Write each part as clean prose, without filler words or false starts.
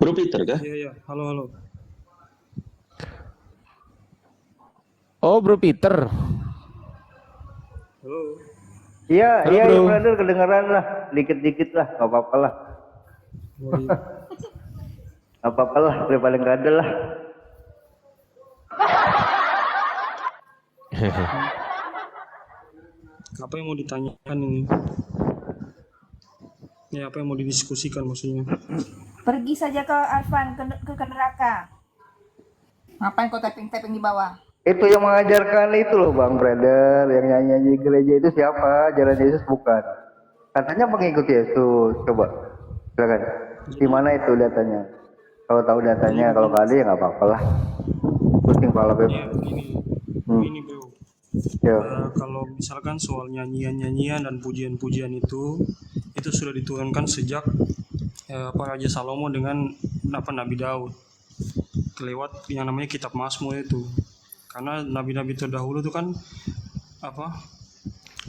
Bro Peter kah? Iya, iya. Halo, halo. Oh, Bro Peter. Halo. Iya, Halo, iya, bro. iya, brother, kedengeran lah, dikit-dikit lah, nggak apa-apa lah, Oh, iya. nggak apa-apa lah, daripada nggak ada lah. Apa yang mau ditanyakan ini? Ya, apa yang mau didiskusikan maksudnya? Pergi saja ke Arfan ke neraka. Ngapain kau tapping-tapping di bawah? Itu yang mengajarkan itu loh, Bang Brother, yang nyanyi di gereja itu siapa? Ajaran Yesus bukan? Katanya pengikut Yesus, coba, silakan. Di mana itu datanya? Kalau tahu datanya, kalau nggak ada ya nggak apa-apa lah. Pusing kepala beb. Ya, begini bro. Yo. Kalau misalkan soal nyanyian-nyanyian dan pujian-pujian itu sudah diturunkan sejak Raja Salomo dengan Nabi Daud lewat yang namanya Kitab Mazmur itu. Karena nabi-nabi terdahulu itu kan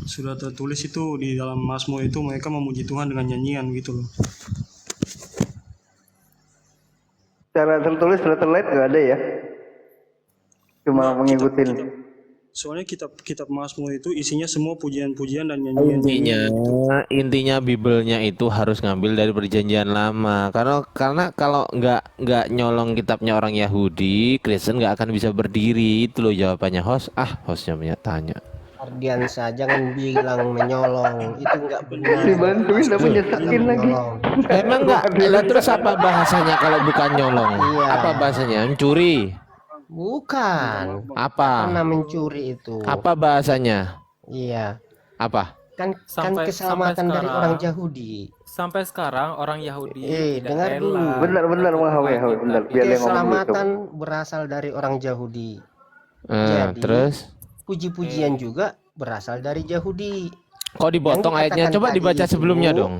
sudah tertulis itu di dalam Mazmur itu mereka memuji Tuhan dengan nyanyian gitu loh. Cara tertulis letterlet nggak ada ya? Cuma mengikutin. Soalnya kitab Mazmur itu isinya semua pujian-pujian dan nyanyian. Intinya Bibelnya itu harus ngambil dari Perjanjian Lama. Karena kalau nggak nyolong kitabnya orang Yahudi, Kristen nggak akan bisa berdiri. Itu loh jawabannya host. Hostnya punya tanya. Ardiansa jangan bilang menyolong, itu nggak benar. Dibantuin tapi nyesakin lagi. Emang nggak? Lah terus apa bahasanya kalau bukan nyolong? Iya. Apa bahasanya? Mencuri? Bukan. Apa? Karena mencuri itu. Apa bahasanya? Iya. Apa? Kan Sampai keselamatan dari sekarang. orang Yahudi. Sampai sekarang orang Yahudi dengar dulu. Benar biar yang ngomong dulu. Keselamatan berasal dari orang Yahudi. Jadi, Terus? Puji-pujian juga berasal dari Yahudi. Kok dipotong Yang ayatnya? dikatakan Coba tadi dibaca itu, sebelumnya dong.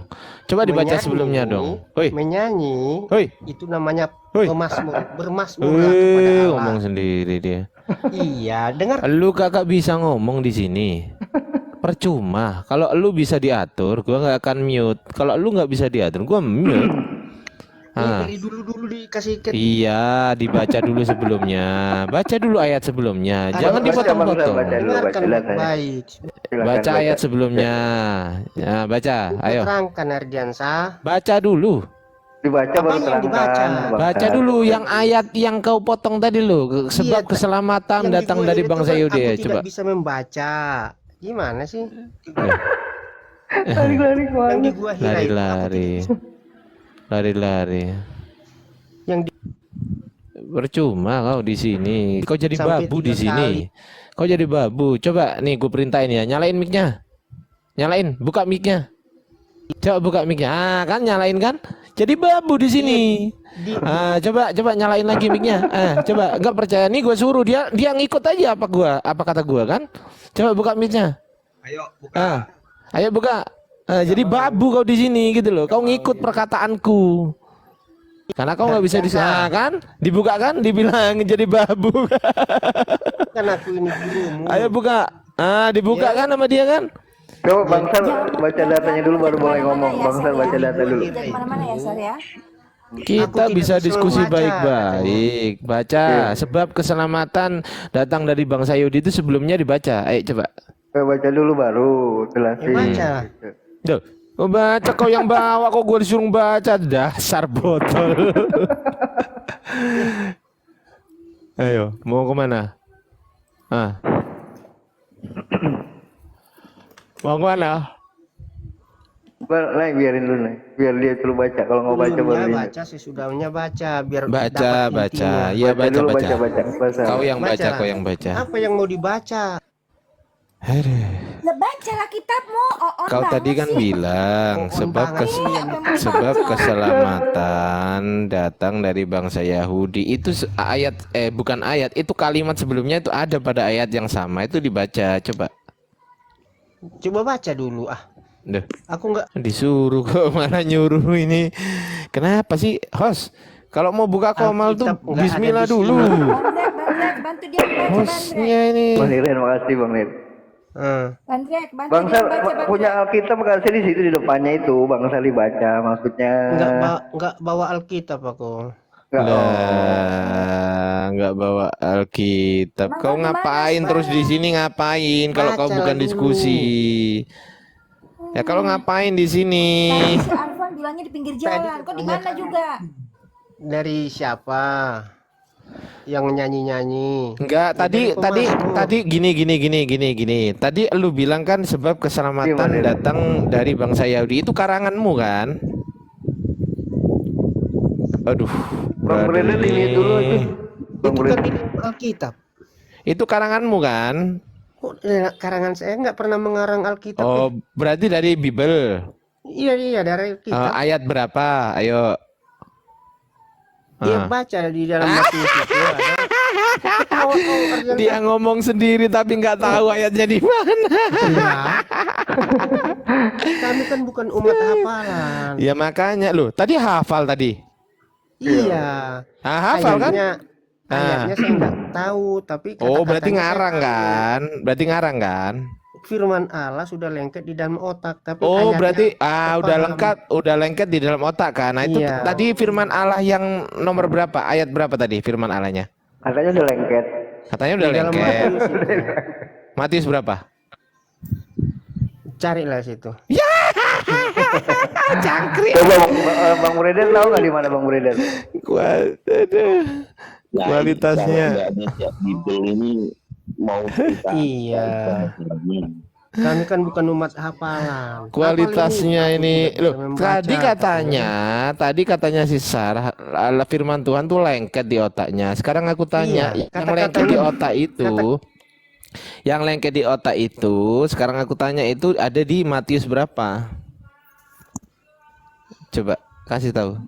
Coba dibaca menyanyi, sebelumnya dong. Hoi. Menyanyi Hoi. itu namanya Hoi. bermasmurlah kepada Allah. Ngomong sendiri dia. Iya, dengar. Lu kakak bisa ngomong di sini. Percuma. Kalau lu bisa diatur, gua nggak akan mute. Kalau lu nggak bisa diatur, gua mute. Dari dulu dikasih ke Iya, dibaca dulu sebelumnya. Baca dulu ayat sebelumnya. Jangan dipotong-potong. Baca dulu, dengarkan silakan. baik. Silakan, Baca ayat sebelumnya. Ya, baca. Ayo. Terangkan Ardiansa. Baca dulu. Dibaca baru Apa yang dibaca? terangkan. Baca dulu yang ayat yang kau potong tadi lo. Sebab Iya, keselamatan Yang datang di gua dari itu bangsa kan Yahudi. aku Coba. tidak bisa membaca. Gimana sih? Lari-lari Yang kemana? di gua Hira itu aku Lari-lari. Lari-lari. Yang di Percuma kau di sini. Kau jadi Sampai babu di 3 sini. Kau jadi babu. Coba nih gue perintahin ya. Nyalain mic-nya. Nyalain, buka mic-nya. Coba buka mic-nya. Kan nyalain kan? Jadi babu di sini. Coba nyalain lagi mic-nya. Coba enggak percaya nih gue suruh dia ngikut aja apa kata gua kan? Coba buka mic-nya. Ayo buka. Ayo buka. Jadi babu kau di sini gitu loh. Kau ngikut perkataanku. Karena kau nggak bisa kan? Dibuka kan? Dibilang jadi babu. kan aku ini gurumu. Ayo buka. Dibuka kan sama dia kan? Coba Bangsar baca datanya dulu baru boleh ngomong. Bangsar baca data dulu. Jangan kemana-mana ya, Sar ya. Kita Aku bisa tidak diskusi selalu baca. baik-baik. Baca. Sebab keselamatan datang dari bangsa Yahudi itu sebelumnya dibaca. Ayo coba. Baca dulu baru jelasin. Baca. Duh. Kau baca, kau yang bawa, kok gue disuruh baca. Dasar botol. Ayo, mau kemana? Mau kemana? Naik biarin dulu nih. Biar dia dulu baca. Kalau nggak baca baru Sebelumnya dia. baca, sesudahnya baca biar Baca. dapat intinya. Iya, baca. Baca. Kau yang baca, Baca. kau yang baca. Apa yang mau dibaca? Lah bacalah kitabmu. Kau tadi kan bilang sebab keselamatan datang dari bangsa Yahudi. Itu ayat bukan ayat, itu kalimat sebelumnya itu ada pada ayat yang sama, itu dibaca. Coba. Coba baca dulu Duh, Aku nggak. disuruh kok mana nyuruh ini. Kenapa sih, host? Kalau mau buka komal tuh Alkitab nggak ada bismillah di sini. dulu. Bang Red, bantu dia baca, Bang Red. Hostnya ini. Bang Niren, makasih Bang Niren. Bang Jack, bantu Bang dia Sal baca Bang punya Jack. Alkitab kan di situ di depannya itu Bang Sal dibaca maksudnya. Enggak bawa Alkitab aku. Enggak, oh. Lah, nggak bawa Alkitab. Emang Kau kau di mana ngapain terus di sekarang? sini ngapain? Kalau kau Baca bukan dulu. diskusi. Ya kalau ngapain di sini? Tadi si Arfan bilangnya di pinggir jalan. Kok di mana juga? Dari siapa? Yang nyanyi-nyanyi. Enggak, Dari pemazmur. tadi gini. Tadi lu bilang kan sebab keselamatan Gimana? datang dari bangsa Yahudi. Itu karanganmu kan? Aduh, Bang brother Brandon ini dulu itu. Bang Itu kan Brandon. Alkitab. Itu karanganmu kan? Kok karangan saya nggak pernah mengarang Alkitab. Oh, berarti dari Bible. Iya dari Alkitab. Ayat berapa? Ayo. Dia baca di dalam Matius itu ada. Dia ngomong sendiri tapi nggak tahu ayatnya di mana. Kami kan bukan umat hafalan. Ya makanya loh. Tadi hafal tadi. Iya. Hafal kan? Ayatnya saya nggak tahu, tapi Oh, berarti kata-katanya saya ngarang tahu. kan? Berarti ngarang kan? Firman Allah sudah lengket di dalam otak, tapi Oh, ayatnya berarti paham. udah lengket di dalam otak kan? Nah, itu Iya. tadi firman Allah yang nomor berapa? Ayat berapa tadi firman Allahnya? Katanya udah lengket. Katanya udah Di dalam lengket. Matius itu. Matius berapa? Carilah situ. Cangkrik. Coba Bang Brandon tahu nggak di mana Bang Brandon? Nah, Kualitasnya. kalau nggak ada tiap Bible ini mau kita Iya. Kami kan bukan umat hafalan. Kualitasnya Hafal ini aku loh. juga bisa membaca. Tadi katanya si Sarah, firman Tuhan tuh lengket di otaknya. Sekarang aku tanya, Iya, yang lengket di kata-katanya- otak itu, yang lengket di otak itu, sekarang aku tanya itu ada di Matius berapa? Coba kasih tahu.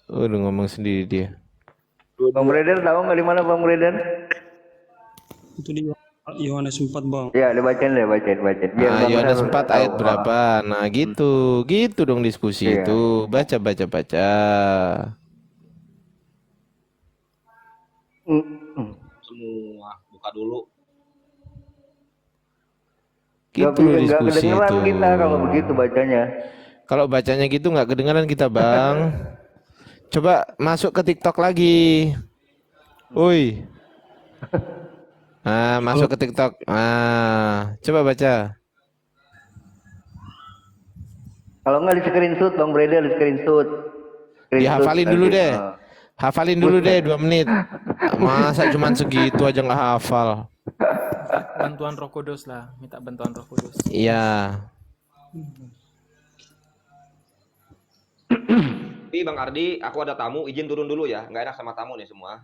Udah ngomong sendiri dia. Bang Brandon tahu nggak di mana Bang Brandon? Itu di Yohanes 4 Bang. Ya, bacain. Biar Bang Yohanes Sal 4 tahu. ayat berapa? Nah, gitu dong diskusi Iya. itu. Baca. semua buka dulu. Gitu loh Nggak diskusi kedengeran itu. kita kalau begitu bacanya. Kalau bacanya gitu nggak kedengeran kita, Bang. Coba masuk ke TikTok lagi. Woi. Nah, masuk ke TikTok. Coba baca. Kalau nggak di screenshot Bang Brandon di screenshot. Dihafalin dulu nanti. deh. Hafalin dulu deh 2 menit. Masa cuman segitu aja nggak hafal? Bantuan Roh Kudus lah, minta bantuan Roh Kudus. Iya. Tapi Bang Ardi, aku ada tamu, izin turun dulu ya. Nggak enak sama tamu nih semua.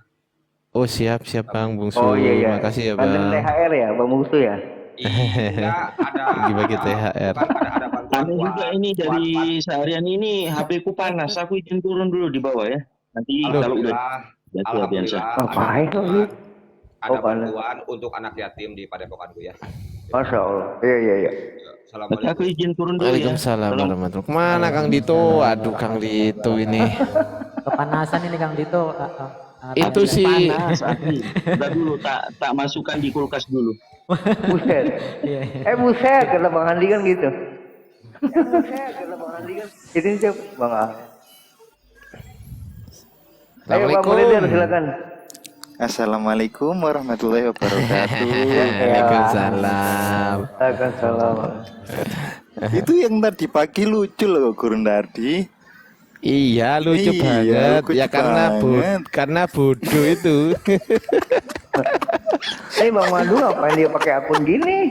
Oh siap Bang Bungsu. Oh iya. Makasih ya Bantuin Bang. THR ya Bang Bungsu ya. Iya, ada Bagi-bagi THR. bukan, ada bantuan Aneh juga ini dari seharian ini HP ku panas. Aku izin turun dulu di bawah ya. Nanti kalau udah Alhamdulillah, biasa. Ngapain lagi? ada Oh, panas. bantuan untuk anak yatim di Padepokanku ya. Masya Allah. Iya. Aku Assalamualaikum. izin turun dulu ya. Waalaikumsalam warahmatullahi. Kemana Kang Dito? Aduh Kang Dito ini. Kepanasan ini Kang Dito. Itu sih. Panas, Ardi. Udah dulu tak masukkan di kulkas dulu. Buset. Buset kata Bang Andi kan gitu. Ini siapa Bang Ah? Ayo Bang Brandon silakan. Assalamualaikum warahmatullahi wabarakatuh. Waalaikumsalam. Waalaikumsalam. Itu yang tadi pagi lucu loh Gurun Dardi. Iya lucu Iya, banget. lucu Ya banget. karena bodoh itu. Bang Madu ngapain dia pakai akun gini?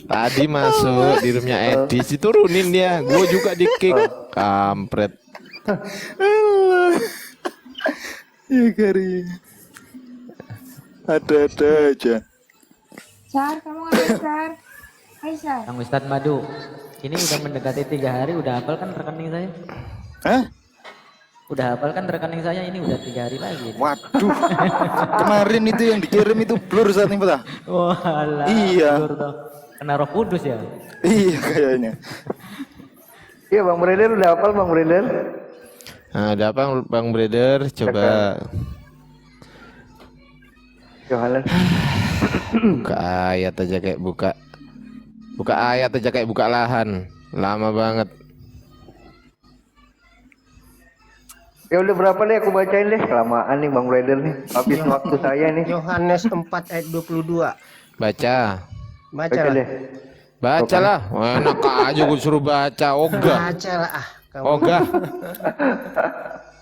Tadi masuk di roomnya Edis diturunin dia. Gue juga di kick. Kampret. Ya kari. Ada-ada aja. Sar, kamu ngapain Sar? Hai Sar. Kang Ustadz Madu, ini udah mendekati 3 hari, udah hafal kan rekening saya? Hah? Udah hafal kan rekening saya, ini udah 3 hari lagi. Waduh. Kemarin itu yang dikirim itu blur saat ini Pak. Walah. Iya. betul toh. Kena Roh Kudus ya. Iya kayaknya. Iya Bang Brandon udah hafal Bang Brandon? Nah, ada apa Bang Brother? Coba. Yohanes. Buka ayat aja kayak buka ayat aja kayak buka lahan. Lama banget. Ya udah berapa deh aku bacain deh. Kelamaan nih Bang Brother nih. Habis waktu saya nih. Yohanes 4 ayat 22. Baca. Baca Baca lah. deh. Bacalah. Enak aja gue suruh baca. Ogah. Baca lah kamu. Ogah.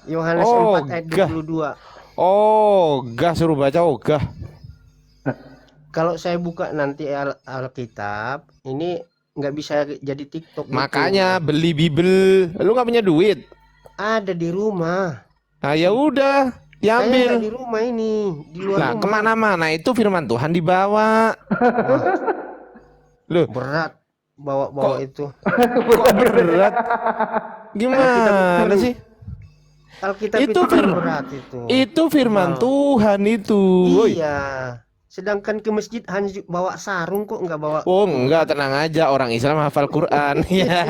Yohanes Oh, 4 ayat gah. 22. Ogah suruh baca ogah. Kalau saya buka nanti Alkitab, ini nggak bisa jadi TikTok. gitu. Makanya beli Bible. Lu nggak punya duit. Ada di rumah. Nah, ya udah, Saya nggak diambil. di rumah ini, di luar Nah, rumah. kemana-mana itu firman Tuhan dibawa. Loh, Berat bawa-bawa itu. kok berat? Gimana sih? Alkitab Itu itu kan firman. berat itu. Itu firman Tuhan itu. Woi. Iya. Sedangkan ke masjid hanya bawa sarung kok nggak bawa. Oh enggak, tenang aja, orang Islam hafal Quran. Ya.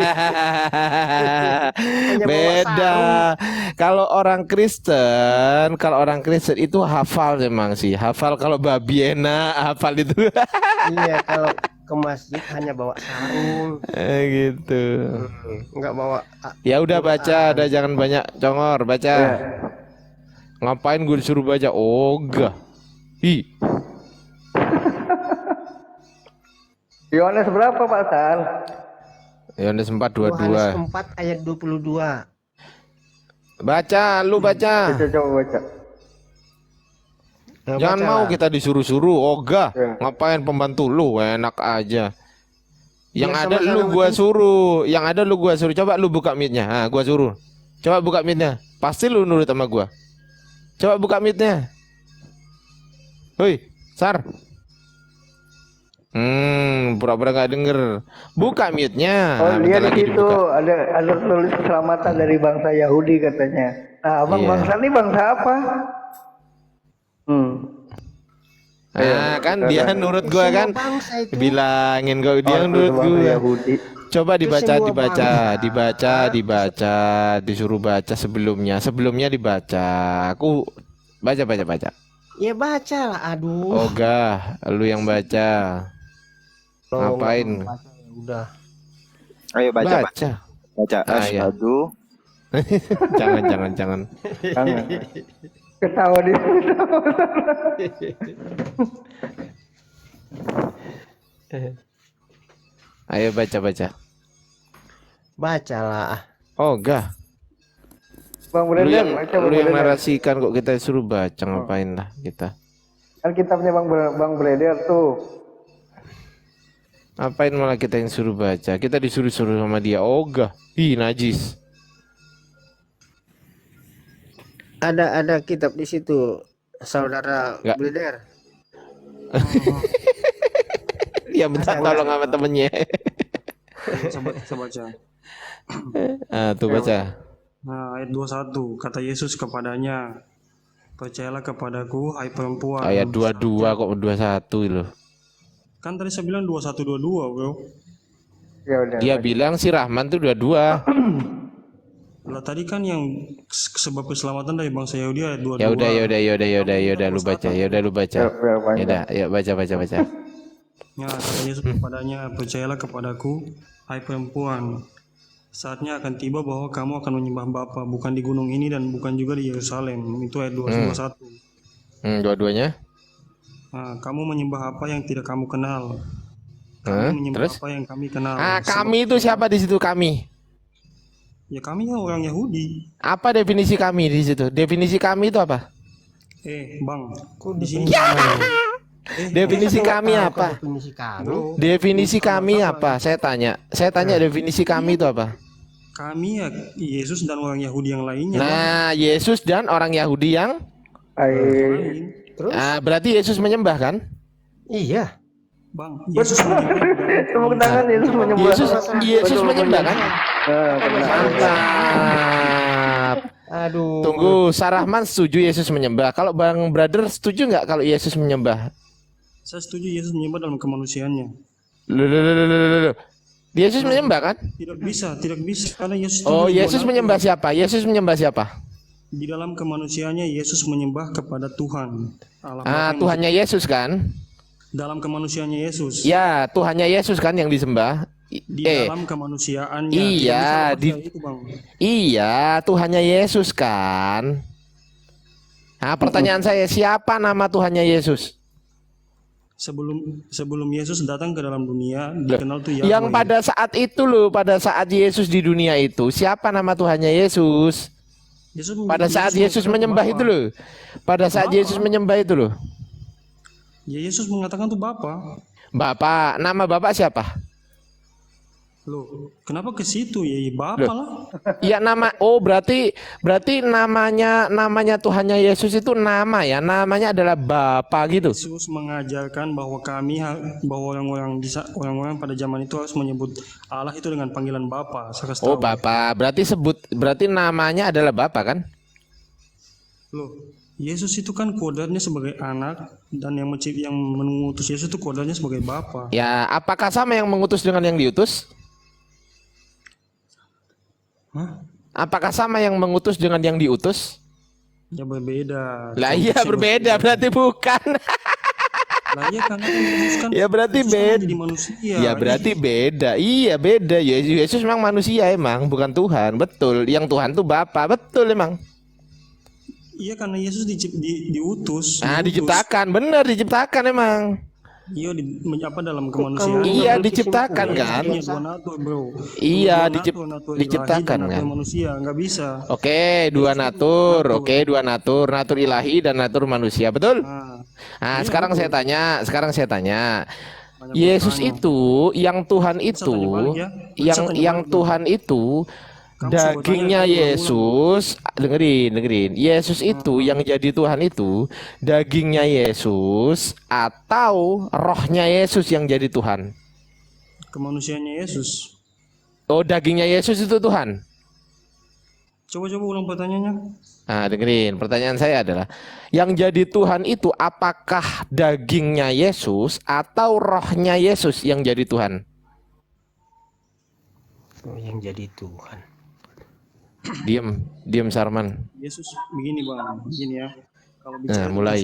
Beda. Kalau orang Kristen itu hafal memang sih. Hafal kalau babi enak, hafal itu. Iya, kalau ke masjid hanya bawa sarung, Gitu. nggak bawa. Ya udah baca, ada jangan banyak congor, baca. Ngapain gue disuruh baca? Ogah. Ih, Yohanes berapa Pak Sal? Yohanes 4:22. Yohanes 4 ayat 22. Baca, lu baca. Coba baca. Nah, Jangan baca mau lah. kita disuruh-suruh, ogah. Ya. Ngapain pembantu lu, enak aja. Yang Biar ada sama-sama lu gua ngerti. suruh, yang ada lu gua suruh. Coba lu buka mic-nya. Nah, gua suruh. Coba buka mic-nya. Pasti lu nurut sama gua. Coba buka mic-nya. Hoi, Sar. Pura-pura gak denger. Buka mute-nya. Oh, Nah, bentar lihat lagi di situ dibuka. ada tulis keselamatan dari bangsa Yahudi katanya. Nah, Abang Iya. bangsa ini bangsa apa? Nah, kan dia nurut gua Semua kan. bangsa itu. Bilangin kau dia Oh, nurut bangsa gua. Yahudi. Coba dibaca, semua dibaca, disuruh baca sebelumnya dibaca. Aku baca. Ya baca lah, aduh. Ogah, lu yang baca. Kalau Ngapain? nggak mau baca, ya udah. Ayo baca, Pak. Baca. Baca. Ah, ya. Asyhadu. Jangan. Jangan. Ketawa di situ. Ayo baca. Baca lah. Ogah, Bang lu Brandon, yang, baca lu Bang yang Brandon. narasikan kok kita suruh baca, ngapain lah kita. Kan kitabnya Bang Brandon tuh. Ngapain malah kita yang suruh baca? Kita disuruh-suruh sama dia. Ogah. Ih, najis. Ada kitab di situ, saudara Nggak. Blider. Dia minta tolong sama temennya. Saya baca. Ah, tuh baca. Nah, ayat 21 kata Yesus kepadanya, percayalah kepadaku, hai perempuan. Ayat 22 kok 21 loh. Kan tadi saya bilang 21-22, bro. Ya udah. Dia bilang si Rahman tuh 22. Lah tadi kan yang sebab keselamatan dari bangsa Yahudi ayat 22. Ya udah lu baca. Ya udah lu baca. Biar panjang. Ya udah, yuk baca. Nah, kata Yesus kepadanya, percayalah kepadaku, hai perempuan. Saatnya akan tiba bahwa kamu akan menyembah Bapa, bukan di gunung ini dan bukan juga di Yerusalem. Itu ayat 21. Dua-duanya. Nah, kamu menyembah apa yang tidak kamu kenal. Hah? Kami menyembah Terus? apa yang kami kenal. Kami itu siapa di situ kami? Ya kami ya orang Yahudi. Apa definisi kami di situ? Definisi kami itu apa? Bang, di sini Definisi kami apa? Definisi kamu. Definisi kami apa? Saya tanya definisi kami itu apa? kami ya Yesus dan orang Yahudi yang lainnya. Nah, Yesus dan orang Yahudi yang Bang. Terus? berarti Yesus menyembah kan? Iya. Bang, Yesus menyembah. Tepuk tangan Yesus menyembah. Yesus menyembah kan? Mantap. Aduh. Tunggu, Sarahman setuju Yesus menyembah. Kalau Bang Brother setuju nggak kalau Yesus menyembah? Saya setuju Yesus menyembah dalam kemanusiaannya. Loh. Yesus menyembah kan? Tidak bisa karena Yesus. Oh, Yesus menyembah siapa? Yesus menyembah siapa? Di dalam kemanusiaannya Yesus menyembah kepada Tuhan Allah Bapa yang Tuhannya Yesus kan? dalam kemanusiaannya Yesus. Ya, Tuhannya Yesus kan yang disembah. Di dalam kemanusiaannya. Iya, Tidak bisa lepas dari itu, Bang. iya, Tuhannya Yesus kan. Nah, pertanyaan saya, siapa nama Tuhannya Yesus? Sebelum Yesus datang ke dalam dunia dikenal tuh Yang Yahweh. pada saat itu loh, pada saat Yesus di dunia itu, siapa nama Tuhannya Yesus? Pada saat Yesus menyembah itu loh. Pada saat Yesus menyembah itu loh. Ya Yesus mengatakan tuh Bapa. Bapak, nama Bapak siapa? Loh, kenapa ke situ ya? Bapa lah. Iya nama. Oh, berarti namanya Tuhannya Yesus itu nama ya. Namanya adalah Bapa gitu. Yesus mengajarkan bahwa bahwa orang-orang pada zaman itu harus menyebut Allah itu dengan panggilan Bapa. Saya kasih Oh, tahu. Bapa. Berarti namanya adalah Bapa kan? Loh, Yesus itu kan kodratnya sebagai anak dan yang mengutus Yesus itu kodratnya sebagai Bapa. Ya, apakah sama yang mengutus dengan yang diutus? Hah? Apakah sama yang mengutus dengan yang diutus? Ya berbeda. Lah iya berbeda, berarti bukan. Lah iya karena Yesus kan Ya berarti Yesus kan beda. jadi manusia. Ya berarti beda. Iya beda. Yesus memang manusia emang, bukan Tuhan. Betul. Yang Tuhan tuh Bapa. Betul emang. Iya karena Yesus diutus. Diciptakan. Benar diciptakan emang. Iya dalam kemanusiaan. Iya diciptakan kan. Iya dua natur, bro. Iya Natur diciptakan ilahi dan kan. natur manusia nggak bisa. Oke, dua natur. Oke, dua natur. Natur ilahi dan natur manusia. Betul? Nah, sekarang saya tanya. Yesus itu, yang Tuhan itu, yang Tuhan itu, dagingnya Yesus, dengerin. Yesus itu yang jadi Tuhan itu, dagingnya Yesus atau rohnya Yesus yang jadi Tuhan? Kemanusiaannya Yesus. Oh, dagingnya Yesus itu Tuhan. Coba ulang pertanyaannya. Nah, dengerin. Pertanyaan saya adalah, yang jadi Tuhan itu apakah dagingnya Yesus atau rohnya Yesus yang jadi Tuhan? Oh, yang jadi Tuhan. Diam Sarman. Yesus begini bang, begini ya. Kalau bicara mulai.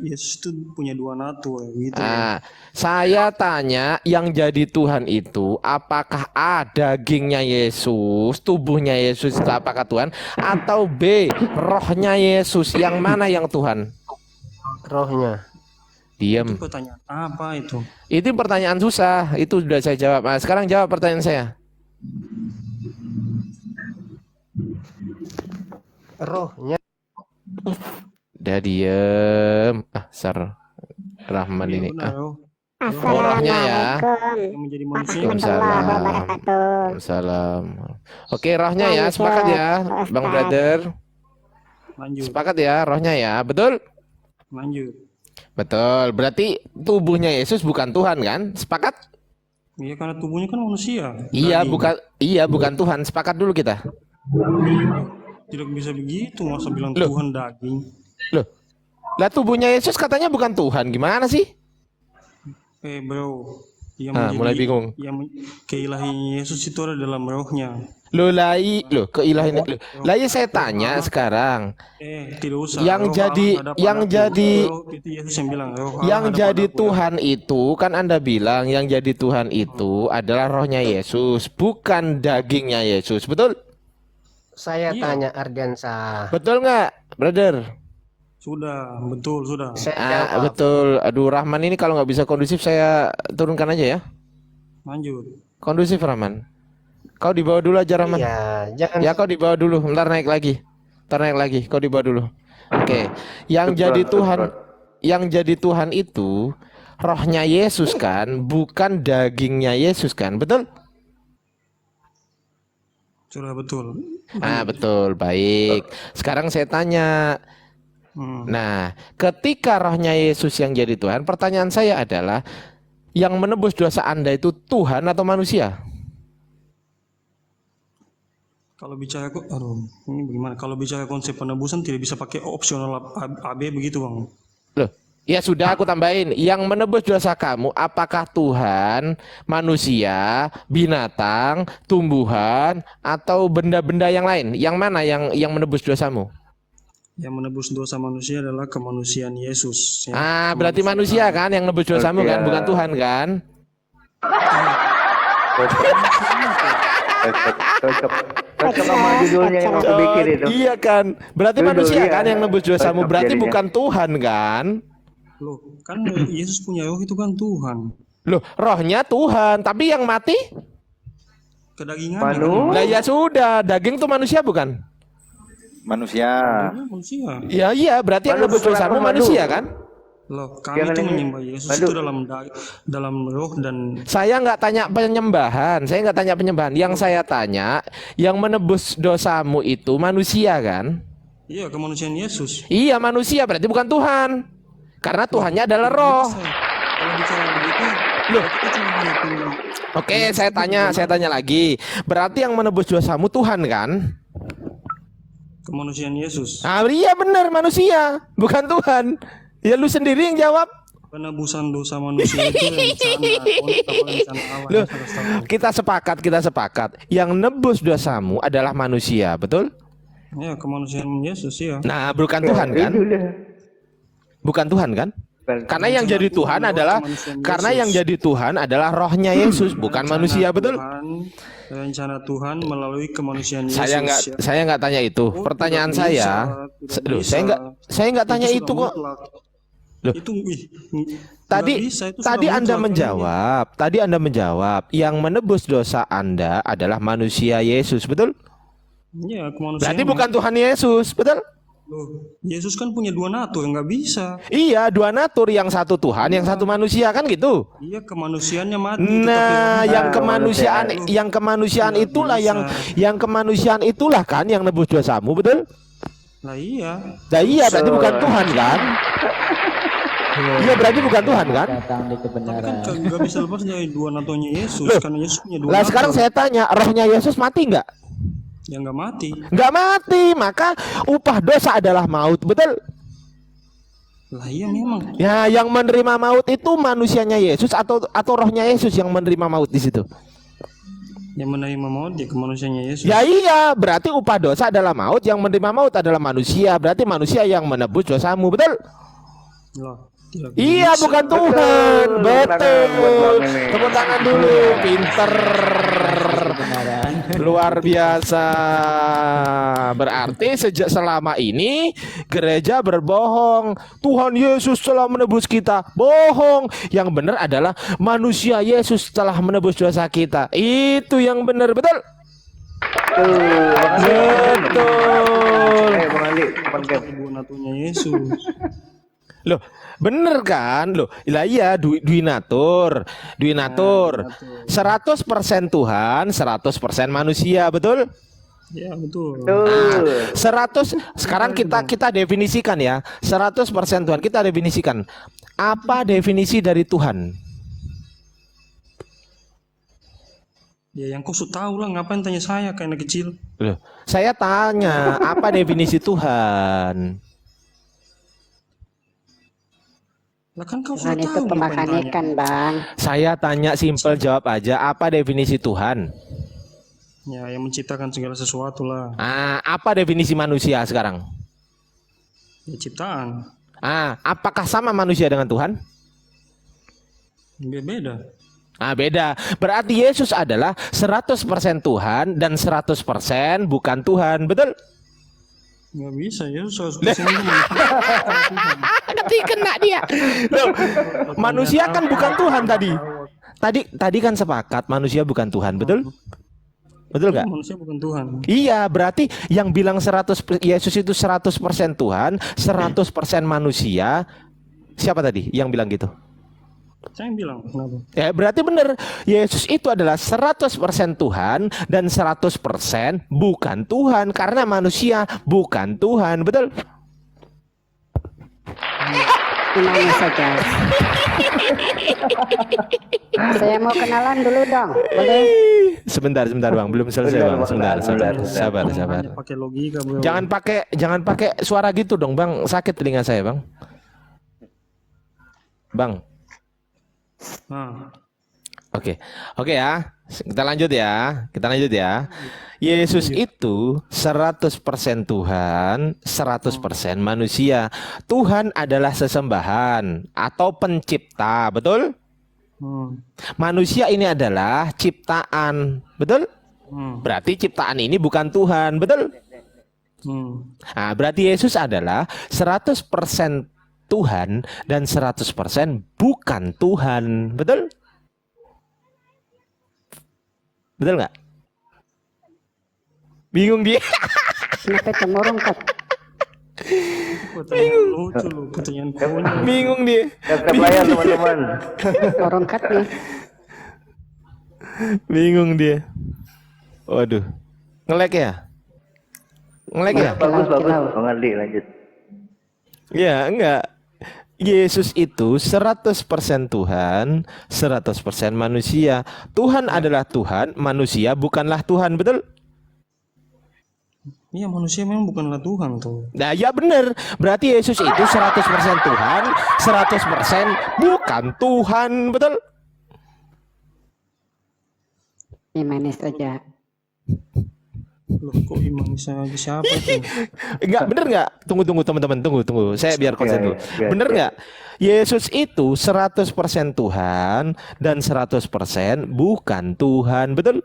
Yesus itu punya dua natur gitu. Saya tanya, yang jadi Tuhan itu apakah A, dagingnya Yesus, tubuhnya Yesus itu apakah Tuhan, atau B, rohnya Yesus, yang mana yang Tuhan? Rohnya. Diam. Itu pertanyaan apa itu? Itu pertanyaan susah. Itu sudah saya jawab. Nah, sekarang jawab pertanyaan saya. Rohnya. Udah diem. Sar Rahman ini. Rohnya ya. Yang menjadi manusia. Waalaikumsalam. Oke, rohnya ya. Sepakat ya, Bang Brother. Lanjut. Sepakat ya, rohnya ya. Betul? Lanjut. Betul. Berarti tubuhnya Yesus bukan Tuhan kan? Sepakat? Iya karena tubuhnya kan manusia. Iya, Daging. bukan Tuhan. Sepakat dulu kita. Tidak bisa begitu, masa bilang Tuhan daging. Loh. Lah tubuhnya Yesus katanya bukan Tuhan. Gimana sih? Bro, Mulai bingung. Keilahian Yesus itu ada dalam rohnya. Keilahian. Iya saya tanya sekarang. Tidak usah. Yang jadi Tuhan itu kan Anda bilang yang jadi Tuhan itu adalah rohnya Yesus, bukan dagingnya Yesus. Betul? Saya tanya Ardiansa. Betul nggak, brother? Sudah, betul, sudah. Betul. Aduh, Rahman ini kalau nggak bisa kondusif saya turunkan aja ya. Lanjut. Kondusif Rahman. Kau dibawa dulu aja Rahman. Iya, jangan. Ya kau dibawa dulu, ntar naik lagi. Kau dibawa dulu. Oke. Yang jadi Tuhan itu rohnya Yesus kan, bukan dagingnya Yesus kan, betul? Sudah betul. Betul, baik. Sekarang saya tanya. Nah, ketika rohnya Yesus yang jadi Tuhan, pertanyaan saya adalah, yang menebus dosa Anda itu Tuhan atau manusia? Kalau bicara ini bagaimana? Kalau bicara konsep penebusan tidak bisa pakai opsional AB begitu, Bang. Loh, Ya sudah, aku tambahin. Yang menebus dosa kamu apakah Tuhan, manusia, binatang, tumbuhan, atau benda-benda yang lain? Yang mana yang menebus dosamu? Yang menebus dosa manusia adalah kemanusiaan Yesus. Ya. Berarti manusia kan yang menebus dosamu kan, bukan Tuhan kan? Cocok sama judulnya yang aku bikin itu. Iya kan? Berarti Judul, manusia iya. kan yang menebus dosamu. Cocok Berarti jadinya. bukan Tuhan kan? Loh, kan Yesus punya roh itu kan Tuhan. Loh, rohnya Tuhan, tapi yang mati? Kedagingan Manu. Lah ya sudah, daging tuh manusia bukan? Manusia. manusia. Ya iya, berarti yang Manu, menebus dosamu Manu. manusia kan? Loh, kami Jangan itu ini. menyembah Yesus Aduh. itu dalam roh dan Saya nggak tanya penyembahan, saya nggak tanya penyembahan. Yang saya tanya, yang menebus dosamu itu manusia kan? iya kemanusiaan Yesus. Iya manusia, berarti bukan Tuhan. Karena Tuhannya adalah roh. Kalau bicara begitu, Loh. kita cuma hanya punya Oke, saya tanya lagi. Berarti yang menebus dosamu Tuhan kan? kemanusiaan Yesus. Iya benar manusia, bukan Tuhan. Ya lu sendiri yang jawab. Penebusan dosa manusia itu rencana Allah. Loh, kita sepakat. Yang nebus dosamu adalah manusia, betul? Ya, kemanusiaan Yesus ya. Nah, bukan Tuhan kan? Itu dah. Bukan Tuhan kan? Karena yang jadi Tuhan adalah rohnya Yesus, bukan manusia, betul? Rencana Tuhan melalui kemanusiaan Yesus. Saya nggak tanya itu. Oh, Pertanyaan tidak saya, bisa, tidak loh, bisa. saya nggak tanya Itu itu sudah kok. mutlak. Loh. Itu Tadi nggak bisa, itu tadi sudah Anda mutlak. menjawab, yang menebus dosa Anda adalah manusia Yesus, betul? Ya, kemanusiaan. Berarti bukan Tuhan Yesus, betul? Loh, Yesus kan punya dua natur, nggak bisa. Iya, dua natur, yang satu Tuhan, yang satu manusia kan gitu. Iya, kemanusiaannya mati. Nah, tetapi yang rohnya- kemanusiaan Nggak itulah bisa. yang kemanusiaan itulah kan yang nebus dosamu, betul? Nah iya. Nah iya, berarti bukan Tuhan kan? Iya, berarti bukan Tuhan kan? Datang di Tapi kebenaran. kan nggak bisa lepas dari dua naturnya Yesus. Loh. Karena Yesus punya dua Lah natur. sekarang saya tanya, rohnya Yesus mati nggak? Ya nggak mati. Nggak mati, maka upah dosa adalah maut, betul? Lah iya memang. Ya, yang menerima maut itu manusianya Yesus atau rohnya Yesus yang menerima maut di situ? Yang menerima maut ya kemanusiaannya Yesus. Ya iya, berarti upah dosa adalah maut, yang menerima maut adalah manusia. Berarti manusia yang menebus dosamu, betul? Lah, tidak Iya, bisa. bukan Tuhan. Betul. buat Bang ini. Tepuk tangan dulu, pinter. Kebenaran. Luar biasa. Berarti selama ini gereja berbohong. Tuhan Yesus telah menebus kita. Bohong. Yang benar adalah manusia Yesus telah menebus dosa kita. Itu yang benar, betul? Betul. Bang Andi, Bang Ken. Dua naturnya Yesus. Loh, bener kan? Loh, lah iya, Dwi Natur. 100% Tuhan, 100% manusia, betul? Ya betul. 100 sekarang kita definisikan ya. 100% Tuhan, kita definisikan. Apa definisi dari Tuhan? Ya yang kau sudah tahu lah, ngapain tanya saya kayak anak kecil. Loh, saya tanya, apa definisi Tuhan? Lah kan kau Tuhan sudah itu tahu pemakan ngapain tanya. ikan, Bang. Saya tanya simpel, jawab aja. Apa definisi Tuhan? Ya yang menciptakan segala sesuatu lah. Apa definisi manusia sekarang? Ya ciptaan. Apakah sama manusia dengan Tuhan? Beda. Beda. Berarti Yesus adalah 100% Tuhan dan 100% bukan Tuhan, betul? Nggak bisa, Yesus harus bisa itu Nanti kena dia. Loh, manusia kan bukan Tuhan tadi. Tadi kan sepakat manusia bukan Tuhan, betul? Betul nggak? Manusia bukan Tuhan. Iya, berarti yang bilang Yesus itu 100% Tuhan, 100% manusia. Siapa tadi yang bilang gitu? Saya yang bilang, kenapa? Ya, berarti benar. Yesus itu adalah 100% Tuhan dan 100% bukan Tuhan karena manusia bukan Tuhan, betul? Gimana saja. Saya mau kenalan dulu dong, boleh? Sebentar Bang, belum selesai Bang. Sebentar. Sabar. Hanya pakai logika, bro. Jangan pakai suara gitu dong Bang, sakit telinga saya Bang. Bang. Nah, Oke. Oke ya. Kita lanjut ya. Kita lanjut ya. Yesus itu 100% Tuhan, 100% manusia. Tuhan adalah sesembahan atau pencipta, betul? Manusia ini adalah ciptaan, betul? Berarti ciptaan ini bukan Tuhan, betul? Nah, berarti Yesus adalah 100% Tuhan dan 100% bukan Tuhan, betul? Betul nggak? Bingung dia. Kenapa itu ngorongkat? lucu lu pertanyaan konyol. Bingung dia. Siap layar teman-teman. Ngorongkat nih. Bingung dia. Waduh. Nge-lag ya? Nge-lag ya? Bagus. Bang Ardi lanjut. Ya, enggak. Yesus itu 100% Tuhan, 100% manusia. Tuhan adalah Tuhan, manusia bukanlah Tuhan, betul? Iya, manusia memang bukanlah Tuhan tuh. Nah, ya benar. Berarti Yesus itu 100% Tuhan, 100% bukan Tuhan, betul? Imanis aja. Loh, kok iman saja siapa itu? Enggak, bener nggak? Tunggu teman-teman, tunggu. Saya biar konsen dulu. Bener nggak? Yesus itu 100% Tuhan dan 100% bukan Tuhan, betul?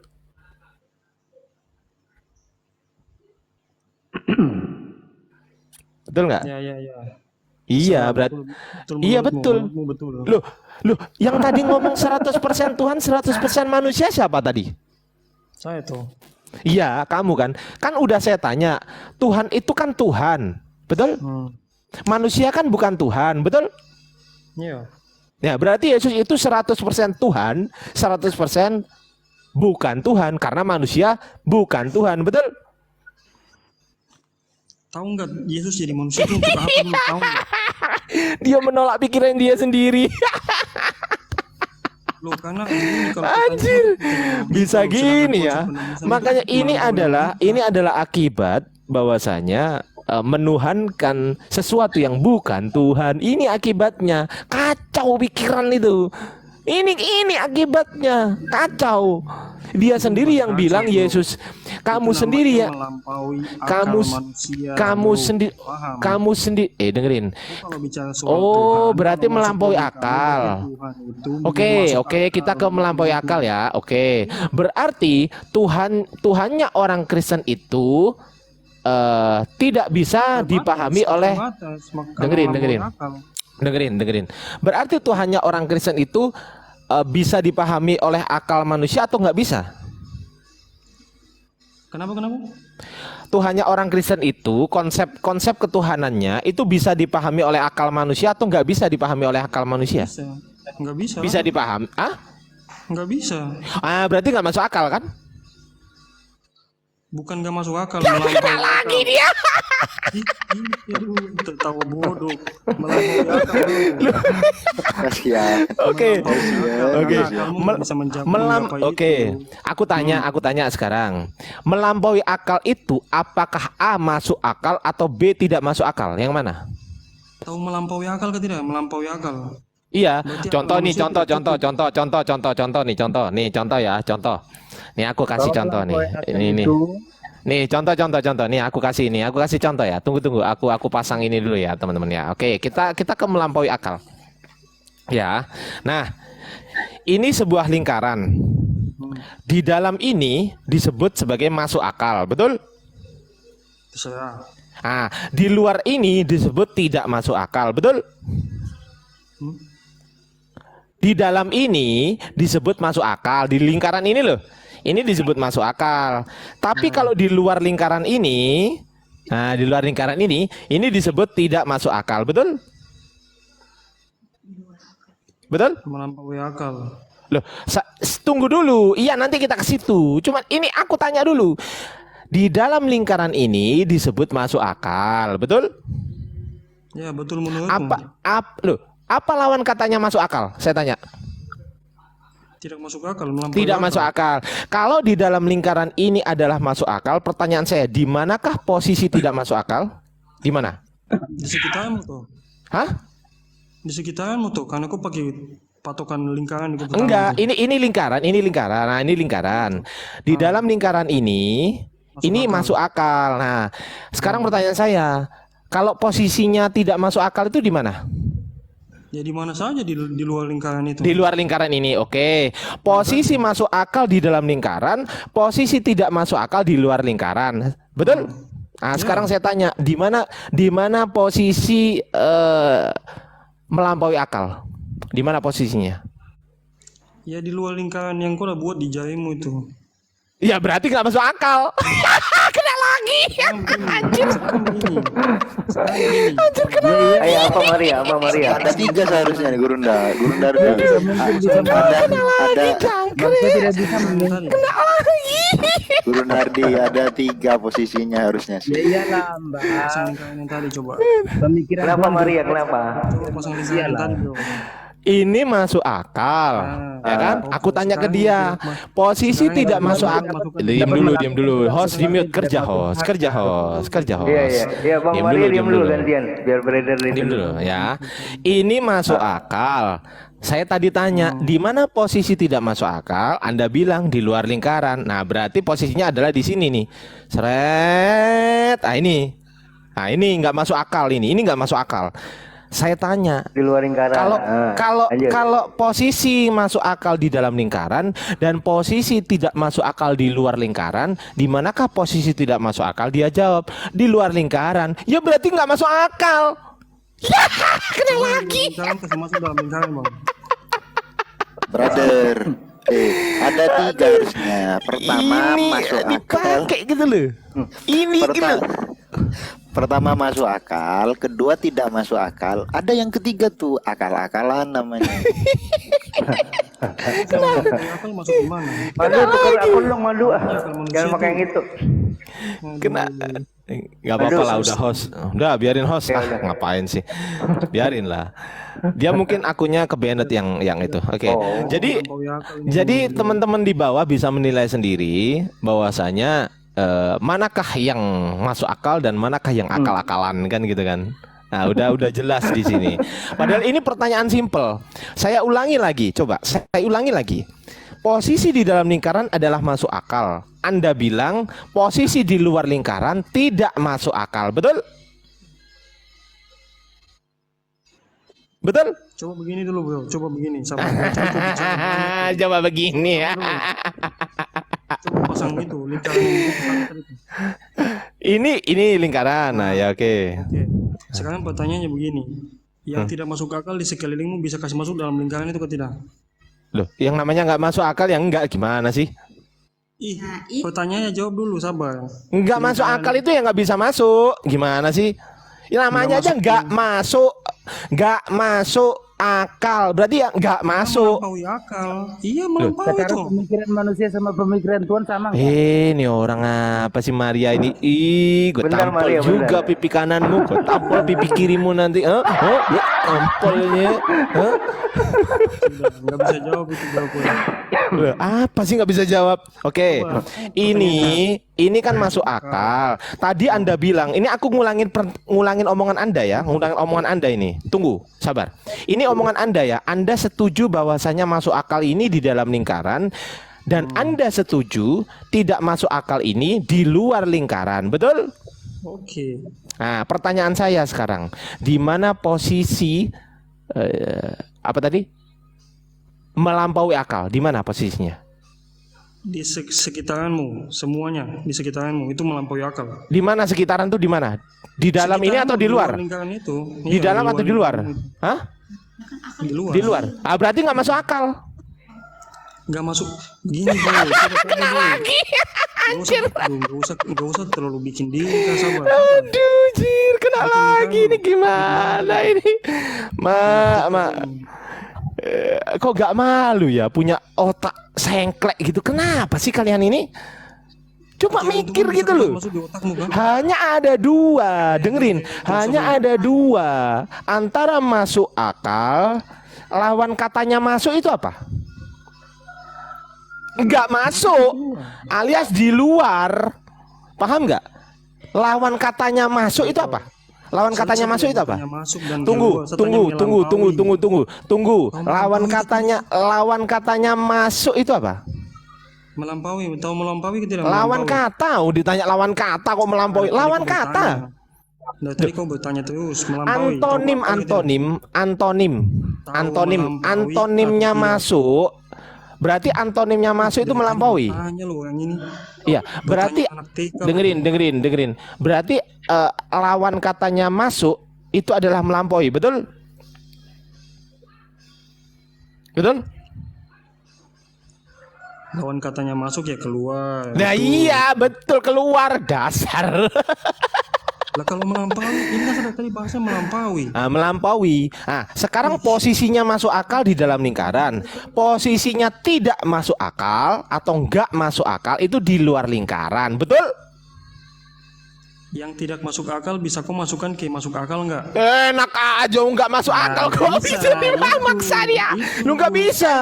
Betul nggak? Ya. Iya, berarti iya betul. Betul. Loh, yang tadi ngomong 100% Tuhan, 100% manusia siapa tadi? Saya tuh. Iya, kamu kan. Kan udah saya tanya, Tuhan itu kan Tuhan, betul? Manusia kan bukan Tuhan, betul? Iya. Ya, berarti Yesus itu 100% Tuhan, 100% bukan Tuhan karena manusia bukan Tuhan, betul? Tahu nggak Yesus jadi manusia itu untuk apa lu tahu nggak? Dia menolak pikiran dia sendiri. Loh, karena ini kalau Anjir, bisa gini ya. Makanya ini adalah akibat bahwasanya menuhankan sesuatu yang bukan Tuhan. Ini akibatnya kacau pikiran itu. Ini akibatnya kacau. Dia sendiri yang bilang Yesus, kamu sendiri ya, kamu sendiri, dengerin. Oh, berarti melampaui akal. Oke, kita ke melampaui akal ya. Oke, berarti Tuhannya orang Kristen itu tidak bisa dipahami oleh, dengerin. Berarti Tuhannya orang Kristen itu bisa dipahami oleh akal manusia atau nggak bisa? Kenapa? Tuhannya orang Kristen itu konsep ketuhanannya itu bisa dipahami oleh akal manusia atau nggak bisa dipahami oleh akal manusia? Nggak bisa. Bisa dipahami? Nggak bisa. Berarti nggak masuk akal kan? Bukan nggak masuk akal. Melampaui lagi dia. Tertawa bodoh. Melampaui akal. Oke. Aku tanya sekarang. Melampaui akal itu apakah A masuk akal atau B tidak masuk akal? Yang mana? Tahu melampaui akal ke tidak? Melampaui akal. Iya. Contoh nih. Nih aku kasih contoh nih. Ini. Nih contoh. Nih aku kasih contoh ya. Tunggu. Aku pasang ini dulu ya teman-teman ya. Oke, kita ke melampaui akal. Ya. Nah, ini sebuah lingkaran. Di dalam ini disebut sebagai masuk akal, betul? Terserah. Di luar ini disebut tidak masuk akal, betul? Di dalam ini disebut masuk akal. Di lingkaran ini loh, ini disebut masuk akal. Tapi kalau di luar lingkaran ini, ini disebut tidak masuk akal, betul? Betul? Melampaui akal. Loh, tunggu dulu. Iya, nanti kita ke situ. Cuman ini aku tanya dulu. Di dalam lingkaran ini disebut masuk akal, betul? Ya, betul menurutmu. Apa lawan katanya masuk akal? Saya tanya. Tidak masuk akal. Tidak masuk akal. Kalau di dalam lingkaran ini adalah masuk akal, pertanyaan saya, di manakah posisi tidak masuk akal? Di mana? Di sekitarmu tuh. Hah? Di sekitaranmu tuh, karena aku pakai patokan lingkaran di pertama. Enggak, ini lingkaran, ini lingkaran. Nah, ini lingkaran. Di dalam lingkaran ini masuk akal. Nah, sekarang pertanyaan saya, kalau posisinya tidak masuk akal itu di mana? Ya di mana saja di luar lingkaran itu. Di luar lingkaran ini, oke. Posisi masuk akal di dalam lingkaran, posisi tidak masuk akal di luar lingkaran. Betul? Nah, sekarang saya tanya, di mana posisi melampaui akal? Di mana posisinya? Ya di luar lingkaran yang kau udah buat di jarimu itu. Ya berarti nggak masuk akal. Kena lagi. Anjir. Anjir kena. Ayo apa Maria? Ada 3 seharusnya nih Gurunda. Gurunda ada tidak bisa Kena lagi. Gurundardi ada 3 posisinya harusnya sih. iyalah mbak. Pasang lingkaran yang tadi coba. Pemikiran Kenapa Maria? Kenapa? Coba pasang lingkaran yang tadi bro. Ini masuk akal, ya kan? Aku tanya ke dia, posisi tidak masuk akal. Diam dulu. Host di mute, kerja host. Iya Bang Maria diam dulu gantian biar beredar di Diam dulu ya. Ini masuk akal. Saya tadi tanya, di mana posisi tidak masuk akal? Anda bilang di luar lingkaran. Nah, berarti posisinya adalah di sini nih. Seret. Ini nggak masuk akal ini. Ini nggak masuk akal. Saya tanya, di luar lingkaran. kalau posisi masuk akal di dalam lingkaran dan posisi tidak masuk akal di luar lingkaran, di manakah posisi tidak masuk akal? Dia jawab di luar lingkaran. Ya berarti nggak masuk akal. Ya, kena lagi. Lingkaran pasti masuk dalam lingkaran bang. Brother, ada 3 harusnya. Pertama masuk akal. Kayak gitu loh. Ini Pertama masuk akal, kedua tidak masuk akal. Ada yang ketiga tuh akal-akalan namanya. Akal masuk di mana? Madu tukar akun dong Madu. Jangan pakai yang itu. kena. Gak apa-apa lah, udah host. Udah biarin host. Ngapain sih? Biarin lah. Dia mungkin akunnya ke banned yang itu. Oke. Jadi teman-teman di bawah bisa menilai sendiri bahwasanya manakah yang masuk akal dan manakah yang akal-akalan kan gitu kan. Nah, udah jelas di sini. Padahal ini pertanyaan simpel. Saya ulangi lagi, coba. Saya ulangi lagi. Posisi di dalam lingkaran adalah masuk akal. Anda bilang posisi di luar lingkaran tidak masuk akal. Betul? Betul? Coba begini dulu bro, coba begini. Coba begini ya. Coba pasang itu lingkaran itu. Ini lingkaran. Nah, ya oke. Sekarang pertanyaannya begini. Yang tidak masuk akal di sekelilingmu bisa kasih masuk dalam lingkaran itu atau tidak? Loh, yang namanya nggak masuk akal yang enggak gimana sih? Pertanyaannya jawab dulu, sabar. Nggak masuk akal itu yang nggak bisa masuk. Gimana sih? Ya, namanya aja nggak masuk akal. Berarti ya nggak masuk. Melampaui akal. Iya, melampaui itu. Pemikiran manusia sama pemikiran Tuhan sama nggak? Ini orang apa sih Maria ini? Gue tampol juga pipi kananmu, gue tampol pipi kirimu nanti. Tampolnya. Nggak bisa jawab itu jawabannya. Apa sih nggak bisa jawab? Oke, ini kan masuk akal. Tadi Anda bilang, ini aku ngulangin omongan Anda ya, ngulangin omongan Anda ini. Tunggu, sabar. Ini omongan Anda ya. Anda setuju bahwasanya masuk akal ini di dalam lingkaran dan Anda setuju tidak masuk akal ini di luar lingkaran. Betul? Oke. Nah, pertanyaan saya sekarang, di mana posisi apa tadi? Melampaui akal, di mana posisinya? Di sekitaranmu, semuanya di sekitaranmu itu melampaui akal. Di mana sekitaran tuh di mana? Di dalam ini atau di luar? Lingkaran itu. Di dalam atau di luar? Hah? Di luar. Di luar. Berarti nggak masuk akal. Nggak masuk. Gini bro. Kena lagi. Anjir. Nggak usah terlalu bikin diri, sabar. Aduh, jir, kena lagi. Ini gimana ini? Kok gak malu ya punya otak sengklek gitu? Kenapa sih kalian ini? Coba mikir gitu loh. Hanya ada 2, dengerin. Hanya ada 2 antara masuk akal, lawan katanya masuk itu apa? Nggak masuk, alias di luar. Paham nggak? Lawan katanya masuk itu apa? Lawan Salah katanya satu masuk itu apa? katanya masuk dan Tunggu, keluar, sertanya tunggu. melampaui. Lawan katanya masuk itu apa? Melampaui, tahu melampaui tidak Lawan melampaui? kata, ditanya lawan kata kok melampaui. Tadi Lawan kau kata. bertanya. Nah, tadi kau bertanya terus melampaui. Tahu Antonim, melampaui tidak? antonimnya atau tidak? masuk. Berarti antonimnya masuk itu Dari tadi melampaui. bertanya loh yang ini. Iya, berarti Bertanya anak TK. dengerin. Berarti lawan katanya masuk itu adalah melampaui, betul? Betul? Lawan katanya masuk ya keluar. Nah, Betul. iya, betul, keluar dasar. Lah kalau melampaui, ini kan sudah tadi bahasa melampaui. Nah, melampaui. Nah, sekarang posisinya masuk akal di dalam lingkaran. Posisinya tidak masuk akal atau enggak masuk akal itu di luar lingkaran, betul? Yang tidak masuk akal bisa kau masukkan ke masuk akal enggak? Enak aja enggak masuk Nah, akal nggak kok bisa, bisa maksa dia. Lu enggak bisa.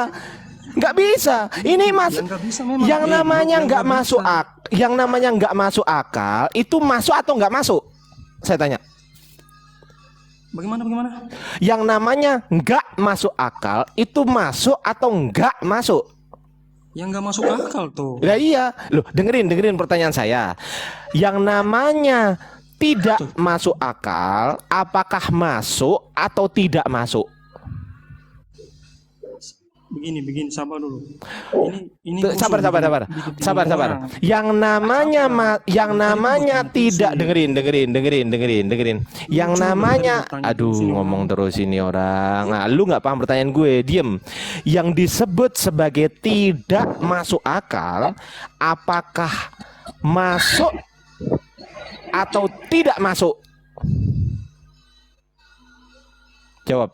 Enggak bisa. Ini mas Yang nggak bisa memang. yang namanya Yang enggak nggak masuk bisa. yang namanya enggak masuk akal itu masuk atau enggak masuk? Saya tanya. Bagaimana? Yang namanya enggak masuk akal itu masuk atau enggak masuk? Yang nggak masuk akal tuh. Ya iya, loh dengerin pertanyaan saya. Yang namanya tidak masuk akal, apakah masuk atau tidak masuk? Begini, sabar dulu. Ini Sabar. Yang namanya tidak dengerin. Yang namanya, aduh ngomong terus ini orang. Nah, lu nggak paham pertanyaan gue, diem. Yang disebut sebagai tidak masuk akal, apakah masuk atau tidak masuk? Jawab.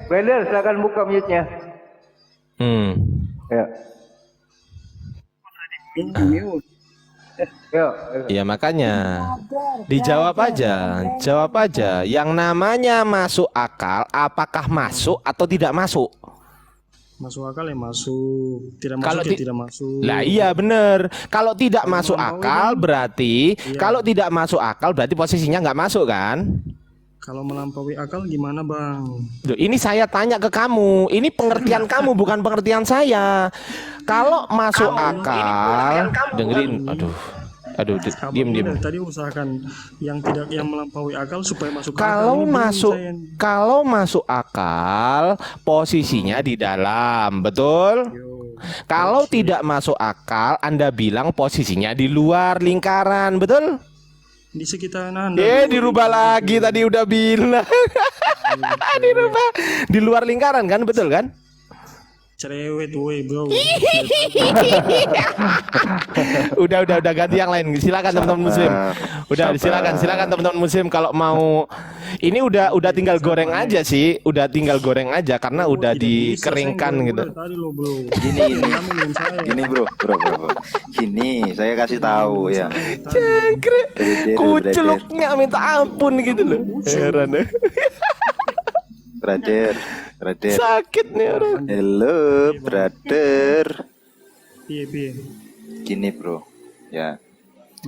Brother, silakan buka mute-nya. Ya. Ya makanya dijawab aja, Yang namanya masuk akal, apakah masuk atau tidak masuk? Masuk akal ya masuk, tidak masuk Kalau ya tidak masuk. Lah iya bener. Kalau tidak masuk akal berarti, kalau tidak masuk akal berarti posisinya nggak masuk kan? Kalau melampaui akal gimana bang? Loh, ini saya tanya ke kamu. Ini pengertian kamu bukan pengertian saya. Kalau masuk akal, dengerin. Aduh, diem. Tadi usahakan yang melampaui akal supaya masuk akal. Kalau masuk akal, posisinya di dalam, betul? Kalau tidak masuk akal, Anda bilang posisinya di luar lingkaran, betul? Di sekitaran Anda. Dirubah lagi tadi udah bilang. Dirubah di luar lingkaran kan, betul kan? Cerewet woi bro. Udah ganti yang lain. Silakan teman-teman muslim. Udah silakan teman-teman muslim kalau mau. Ini udah tinggal goreng aja sih. Udah tinggal goreng aja karena udah dikeringkan gitu. Gini bro. Gini saya kasih tahu ya. Jangkrik. Kuculuknya minta ampun gitu loh. Heran ya. Brother. Sakit nih orang. Hello, brother. Iya. Gini bro, ya.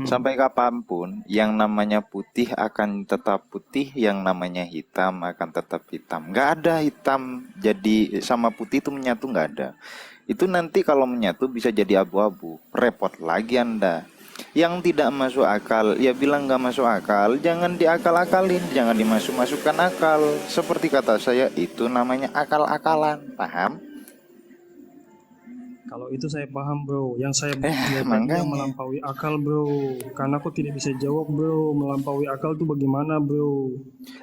Sampai kapanpun yang namanya putih akan tetap putih, yang namanya hitam akan tetap hitam. Nggak ada hitam jadi sama putih itu menyatu, nggak ada. Itu nanti kalau menyatu bisa jadi abu-abu. Repot lagi Anda. Yang tidak masuk akal, ya bilang nggak masuk akal, jangan diakal-akalin, jangan dimasuk-masukkan akal. Seperti kata saya, itu namanya akal-akalan, paham? Kalau itu saya paham bro. Yang saya makanya. melampaui akal bro. Karena aku tidak bisa jawab bro. Melampaui akal itu bagaimana bro?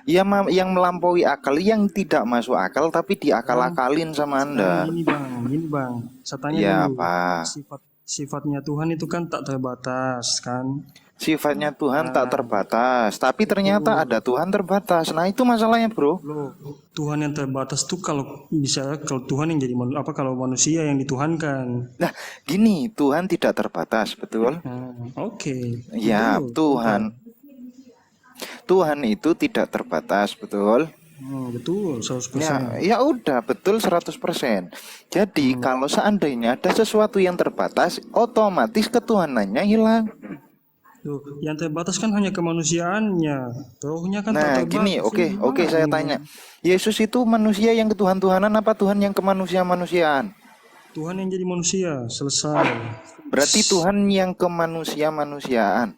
Ya yang melampaui akal, yang tidak masuk akal tapi diakal-akalin sama Anda. Gini bang. Saya tanya Ya dulu. apa? Sifatnya Tuhan itu kan tak terbatas kan? Sifatnya Tuhan tak terbatas, tapi ternyata ada Tuhan terbatas. Nah itu masalahnya bro. Loh, Tuhan yang terbatas tuh kalau Tuhan yang jadi kalau manusia yang dituhankan. Nah gini, Tuhan tidak terbatas, betul? Oke. Ya, Tuhan itu tidak terbatas, betul? Betul, 100%. Ya udah betul 100%. Jadi kalau seandainya ada sesuatu yang terbatas, otomatis ketuhanannya hilang. Tuh, yang terbatas kan hanya kemanusiaannya. Rohnya kan tak Nah, terbatas. gini, Ini oke, gimana saya ini, tanya. Bang? Yesus itu manusia yang ketuhan-tuhanan apa Tuhan yang kemanusia-manusiaan? Tuhan yang jadi manusia, selesai. Berarti Tuhan yang kemanusia-manusiaan.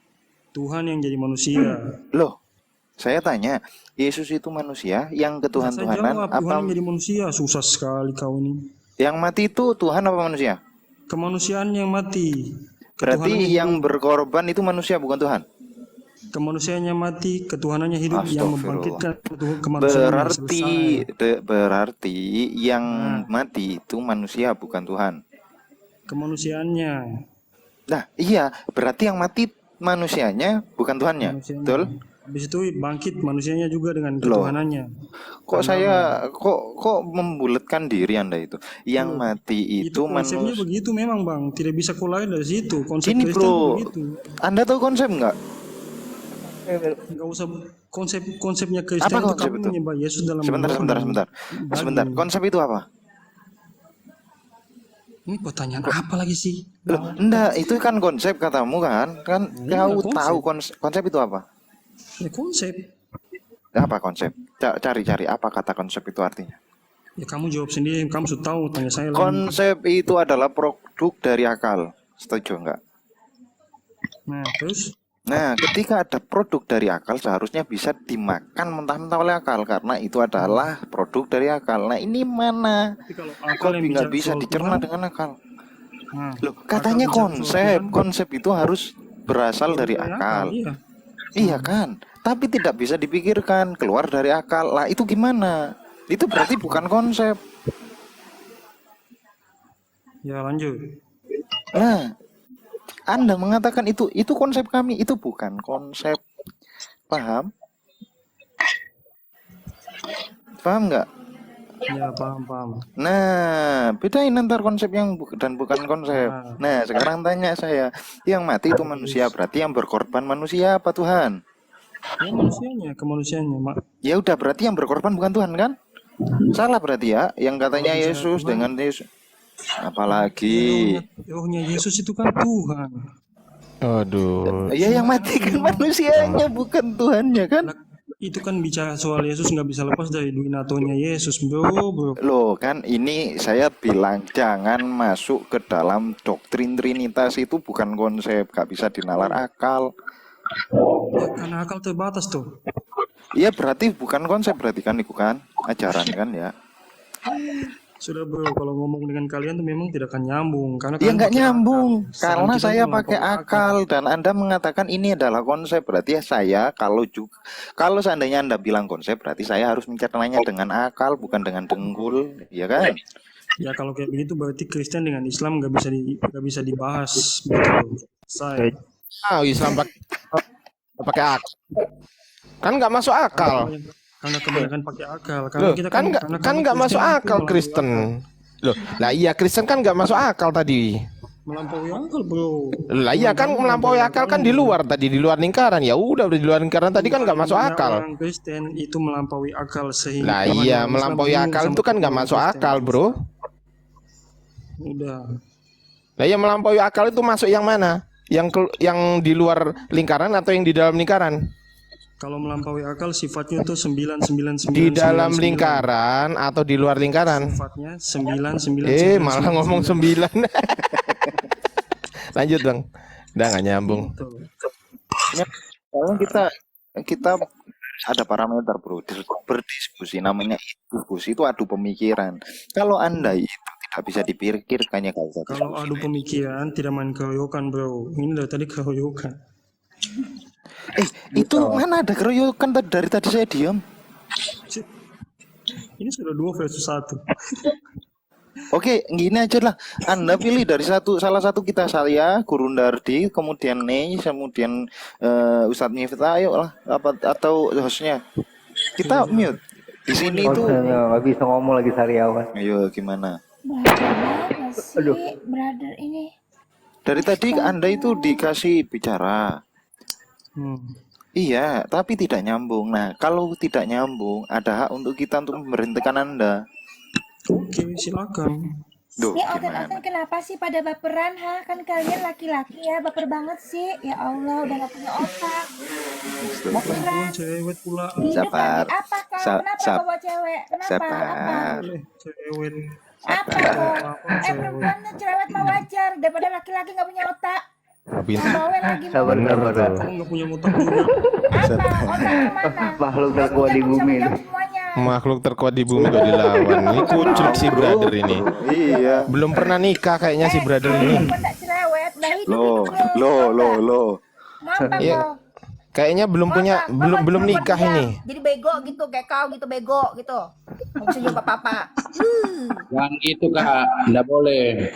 Tuhan yang jadi manusia. Loh, saya tanya, Yesus itu manusia yang Saya ketuhan-tuhanan jawab, Tuhan yang apa jadi manusia. Susah sekali kau ini. yang mati itu Tuhan apa manusia? Kemanusiaan yang mati. Berarti Ketuhanannya yang hidup. berkorban itu manusia bukan Tuhan? Kemanusiaannya mati, ketuhanannya hidup, yang Astagfirullah. membangkitkan kemanusiaannya. Berarti yang Nah, mati itu manusia bukan Tuhan. kemanusiaannya. Nah, iya, berarti yang mati manusianya bukan Tuhannya. Manusianya. Betul? Habis itu bangkit manusianya juga dengan Loh, ketuhanannya. kok Tandama. saya kok membulatkan diri Anda itu? Yang Loh, mati itu itu konsepnya manusia. begitu memang, Bang. Tidak bisa kau lain dari situ. Konsep Gini, Kristen bro. begitu. Anda tahu konsep nggak? Enggak usah konsepnya Kristen Apa itu konsep kamu itu? menyembah Yesus dalam Sebentar. daging. Konsep itu apa? Ini pertanyaan apa lagi sih? Loh, enggak, itu kan konsep katamu kan? Kan Iya, kau konsep. tahu konsep itu apa? Ya konsep. Apa konsep? Cari apa kata konsep itu artinya? Ya kamu jawab sendiri, kamu sudah tahu, tanya saya lagi. Konsep itu adalah produk dari akal. Setuju enggak? Nah, terus? Nah, ketika ada produk dari akal seharusnya bisa dimakan mentah-mentah oleh akal karena itu adalah produk dari akal. Nah, ini mana? Tapi kalau Kok akal yang nggak bicara bisa soal dicerna Tuhan, dengan akal? nah, Loh, katanya akal bicara soal Tuhan, konsep itu harus berasal produk dari dari akal. iya. Iya kan? Tapi tidak bisa dipikirkan keluar dari akal. Lah, itu gimana? Itu berarti bukan konsep. Ya lanjut. Nah, Anda mengatakan itu konsep kami, itu bukan konsep. Paham? Paham nggak? Ya paham. Nah, bedain antar konsep yang dan bukan konsep. Nah, sekarang tanya saya, yang mati itu manusia, berarti yang berkorban manusia apa Tuhan? Ya kemanusiaannya, Mak. Ya udah, berarti yang berkorban bukan Tuhan kan? Salah berarti ya, yang katanya Kalau bicara Yesus Tuhan, dengan Yesus. Apalagi, rohnya Yesus itu kan Tuhan. Aduh. ya yang mati kan manusianya bukan Tuhannya kan? Nah, itu kan bicara soal Yesus nggak bisa lepas dari duinatonya Yesus, bro. Loh kan ini saya bilang jangan masuk ke dalam doktrin Trinitas, itu bukan konsep, gak bisa dinalar akal. Ya, karena akal terbatas tuh. Iya berarti bukan konsep, berarti kan itu kan ajaran kan ya. Sudah bro, kalau ngomong dengan kalian tuh memang tidak akan nyambung karena Ya kalian nggak pakai nyambung akal. karena Saran kita saya itu pakai melampaui akal dan Anda mengatakan ini adalah konsep, berarti ya saya kalau seandainya Anda bilang konsep berarti saya harus mencernanya dengan akal bukan dengan dengkul, ya kan? Ya kalau kayak begitu berarti Kristen dengan Islam nggak bisa dibahas begitu. Saya Islam pakai akal. Kan nggak masuk akal. karena kebanyakan pakai akal. Karena Loh, kita kan nggak masuk akal Kristen. Loh, lah iya Kristen kan nggak masuk akal tadi. melampaui akal bro. Lah iya kan melampaui akal kan di luar lingkaran. Ya udah di luar lingkaran tadi kan nggak masuk akal. Orang Kristen itu melampaui akal sehingga. Lah iya melampaui akal itu kan nggak masuk akal bro. Udah. Lah ya melampaui akal itu masuk yang mana? Yang di luar lingkaran atau yang di dalam lingkaran? Kalau melampaui akal sifatnya itu 999. Di dalam lingkaran atau di luar lingkaran? Sifatnya 999. Malah ngomong 9. Lanjut Bang. Udah nggak nyambung. Kalau kita ada parameter bro, berdiskusi namanya diskusi itu adu pemikiran. Kalau Anda itu tidak bisa dipikirkannya kalau adu pemikiran tidak main keroyokan bro. Ini dari tadi keroyokan. Itu mana ada keroyokan dari tadi saya diam. Ini sudah 2 versus 1. Oke, gini aja lah. Anda pilih dari salah satu kita, saya, Guru Dardi, kemudian Nei, kemudian Ustadz Miftah, ayo lah, atau hostnya. Kita mute. Di sini itu. Nggak bisa ngomong lagi sariawan. Ayo gimana? Aduh. Brother ini. Dari tadi Anda itu dikasih bicara. Iya, tapi tidak nyambung. Nah, kalau tidak nyambung, ada hak untuk kita untuk memberhentikan Anda. Oke, silakan. Duh, Ya gimana? Oten-oten kenapa sih pada baperan, ha? Kan kalian laki-laki ya, baper banget sih. Ya Allah, udah gak punya otak. Perempuan cewek pula. Hidup Sabar. lagi apa kau? Sa- Kenapa sab- kau bawa cewek? Kenapa? Sabar. Boleh cewek. Apa Sabar. kau? Apa cewek? Perempuan cerewet mah wajar daripada laki-laki gak punya otak. Pintar. Bawel lagi. Sabar, bawel. sabar. Kamu nggak punya motor juga. Apa? Otak kemana? Makhluk terkuat di bumi itu. Semuanya. Makhluk terkuat di bumi kok dilawan. Ini kucuk si brother ini. Iya. Belum pernah nikah kayaknya si brother ini. Perempuan tak cerewet, dah hidup Loh, hidup loh. Ngapa Iya. kau? Kayaknya belum punya belum nikah ini. Jadi bego gitu kayak kau gitu bego gitu. Nggak bisa jawab apa-apa. Jangan gitu kak, nggak boleh.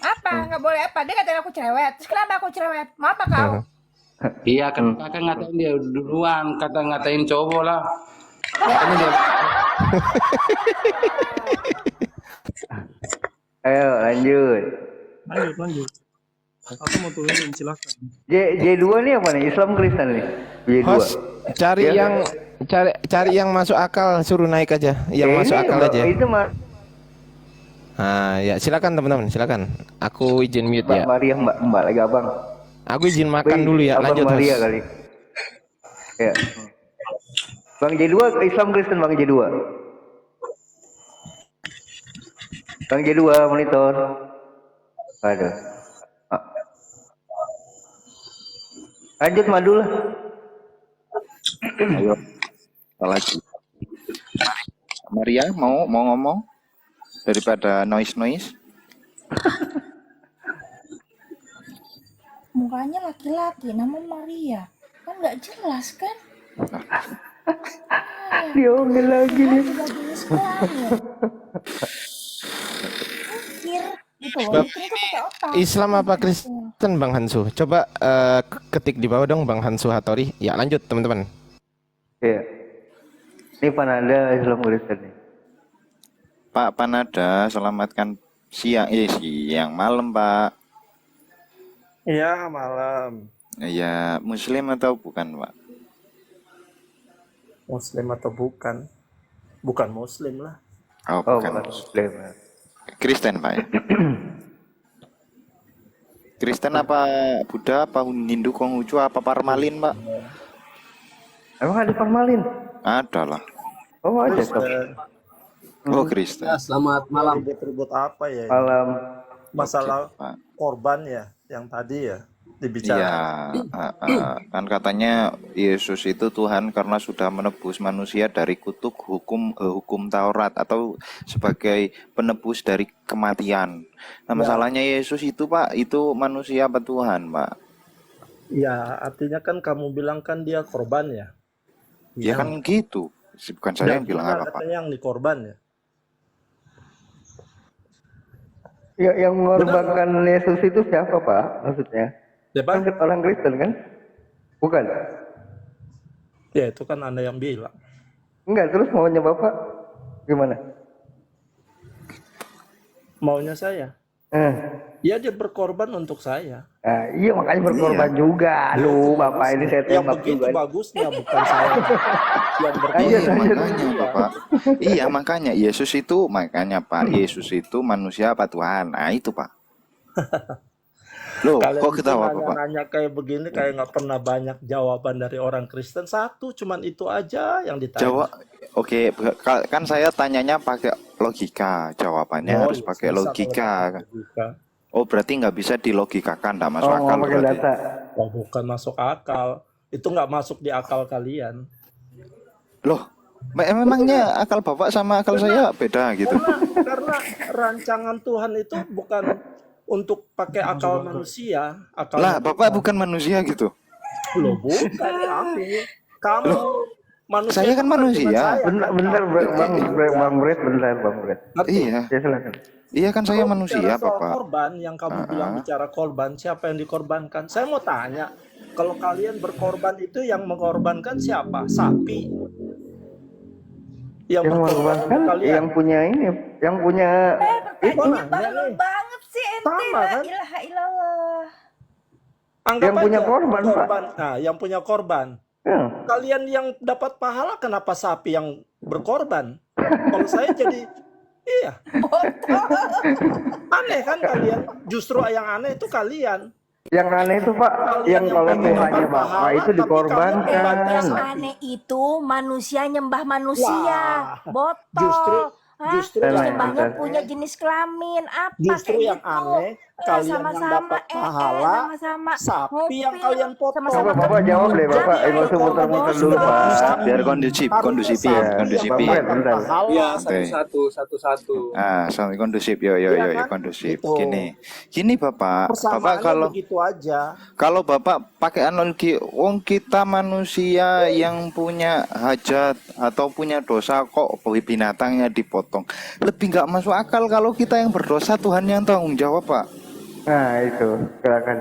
Apa? Nggak boleh apa? Dia ngatain aku cerewet. Terus kenapa aku cerewet? Mau apa kau? Iya kan kakak ngatain dia duluan, kata ngatain cowok lah. Ini dia. Ayo lanjut. Lanjut. Aku mau turunin, silakan. J2 nih apa nih? Islam Kristen nih. J2. Host, cari Ya. cari yang masuk akal, suruh naik aja. Yang masuk Ini, akal Mbak, aja. Itu Mbak Nah, ya silakan teman-teman, silakan. Aku izin mute ya. Maria, Mbak lagi abang. Aku izin makan dulu ya. Abang Lanjut Maria host. kali. Ya. Bang J2 Islam Kristen Bang J2. Bang J2 monitor. Aduh. Ah. Lanjut Madu lah. Ayo. Apa lagi? Maria mau ngomong daripada noise. Mukanya laki-laki, nama Maria. Kan nggak jelas kan? Diomel lagi nih. Sudah jenis kelamin. Mikir gitu loh. Bab- Mikir itu pakai otak. Islam apa Kristen Bang Hansu? Coba ketik di bawah dong Bang Hansu Hattori. Ya lanjut teman-teman. Iya. Ini Panada Islam Kristen nih. Pak Panada, selamatkan siang malam Pak. Iya, malam. Ya, Muslim atau bukan Pak? Muslim atau bukan? Bukan Muslim lah. Oh, Oh, bukan. bukan Muslim. Kristen Pak ya? Kristen apa Buddha apa Hindu Konghucu apa Parmalin Pak? Emang ada formalin? Ada lah. Oh, ada tuh. Oh Kristen. Ya, selamat malam. Ribut-ribut apa ya? Malam. Masalah Oke, Pak. korban ya, yang tadi ya Iya, dibicarakan. kan katanya Yesus itu Tuhan karena sudah menebus manusia dari kutuk hukum Taurat atau sebagai penebus dari kematian. Nah, masalahnya Yesus itu Pak, itu manusia apa Tuhan Pak? Ya, artinya kan kamu bilang kan dia korban ya. Ya kan gitu. Bukan saya yang bilang apa Pak. Katanya yang dikorban ya. Ya, yang mengorbankan Yesus itu siapa Pak? Maksudnya? Ya, Pak? Kan orang Kristen kan? Bukan? Ya, itu kan Anda yang bilang. Enggak, terus maunya Bapak gimana? Maunya saya. Ya, dia berkorban untuk saya. Nah, iya makanya berkorban juga. Aduh, Bapak ini saya Yang tembak begitu juga. bagusnya bukan saya yang berkorban. Iya, makanya Bapak. Iya, makanya Yesus itu Pak, Yesus itu manusia apa Tuhan? Nah, itu Pak. Loh, Kalian kok itu ketawa Bapak? nanya kayak begini kayak nggak pernah banyak jawaban dari orang Kristen. Satu cuman itu aja yang ditanya. Jawab. Oke, kan saya tanyanya pakai logika, jawabannya Oh, harus iya, pakai bisa logika. kalau logika. Oh, berarti nggak bisa dilogikakan, nggak masuk Oh, akal nggak pakai berarti. data. Oh, bukan masuk akal. Itu nggak masuk di akal kalian. Loh, memangnya akal Bapak sama akal saya beda gitu? Karena rancangan Tuhan itu bukan untuk pakai akal manusia. Akal Lah, Bapak bukan manusia gitu. Loh, bukan kamu. Kamu manusia. Saya kan bukan manusia. saya. Bentar, Bang Bret, bentar, Bang Bret. Iya, Ya silakan. iya kan saya Kalau manusia bicara soal Bapak. korban yang kamu bilang bicara korban, siapa yang dikorbankan? Saya mau tanya, kalau kalian berkorban itu yang mengorbankan siapa? Sapi. Yang mengorbankan kalian. yang punya ini, yang punya Pertanyaannya nanya bahlul nih. banget sih ente. Sama, La kan? ilaha illallah. Anggap yang punya aja korban, Pak. Nah, yang punya korban. Ya. Kalian yang dapat pahala, kenapa sapi yang berkorban? Kalau saya jadi, iya. Aneh kan kalian? Justru yang aneh itu kalian. Yang aneh itu Pak, yang kalau Tuhannya Bapak itu dikorbankan. Yang aneh itu manusia nyembah manusia. Wah, Botol. justru Terus yang nyembahnya aneh, punya jenis kelamin. Apa justru kayak yang gitu? aneh, kalian yang Sama-sama dapat pahala, sama-sama sapi yang ngupil, kalian potong. sama-sama Bapak jawab deh Bapak, nggak usah muter-muter dulu Pak. Biar kondusif, kondusif, Ya, kondusif. Bang Fred, bentar. Iya, Oke. satu-satu. Sampai kondusif, yo, Iya kan? kondusif. Gitu. Gini Bapak, Bapak Persamaannya begitu aja. kalau Bapak pakai analogi, wong kita manusia yang punya hajat atau punya dosa kok binatangnya dipotong, lebih nggak masuk akal kalau kita yang berdosa Tuhan yang tanggung jawab Pak. Nah itu, silakan.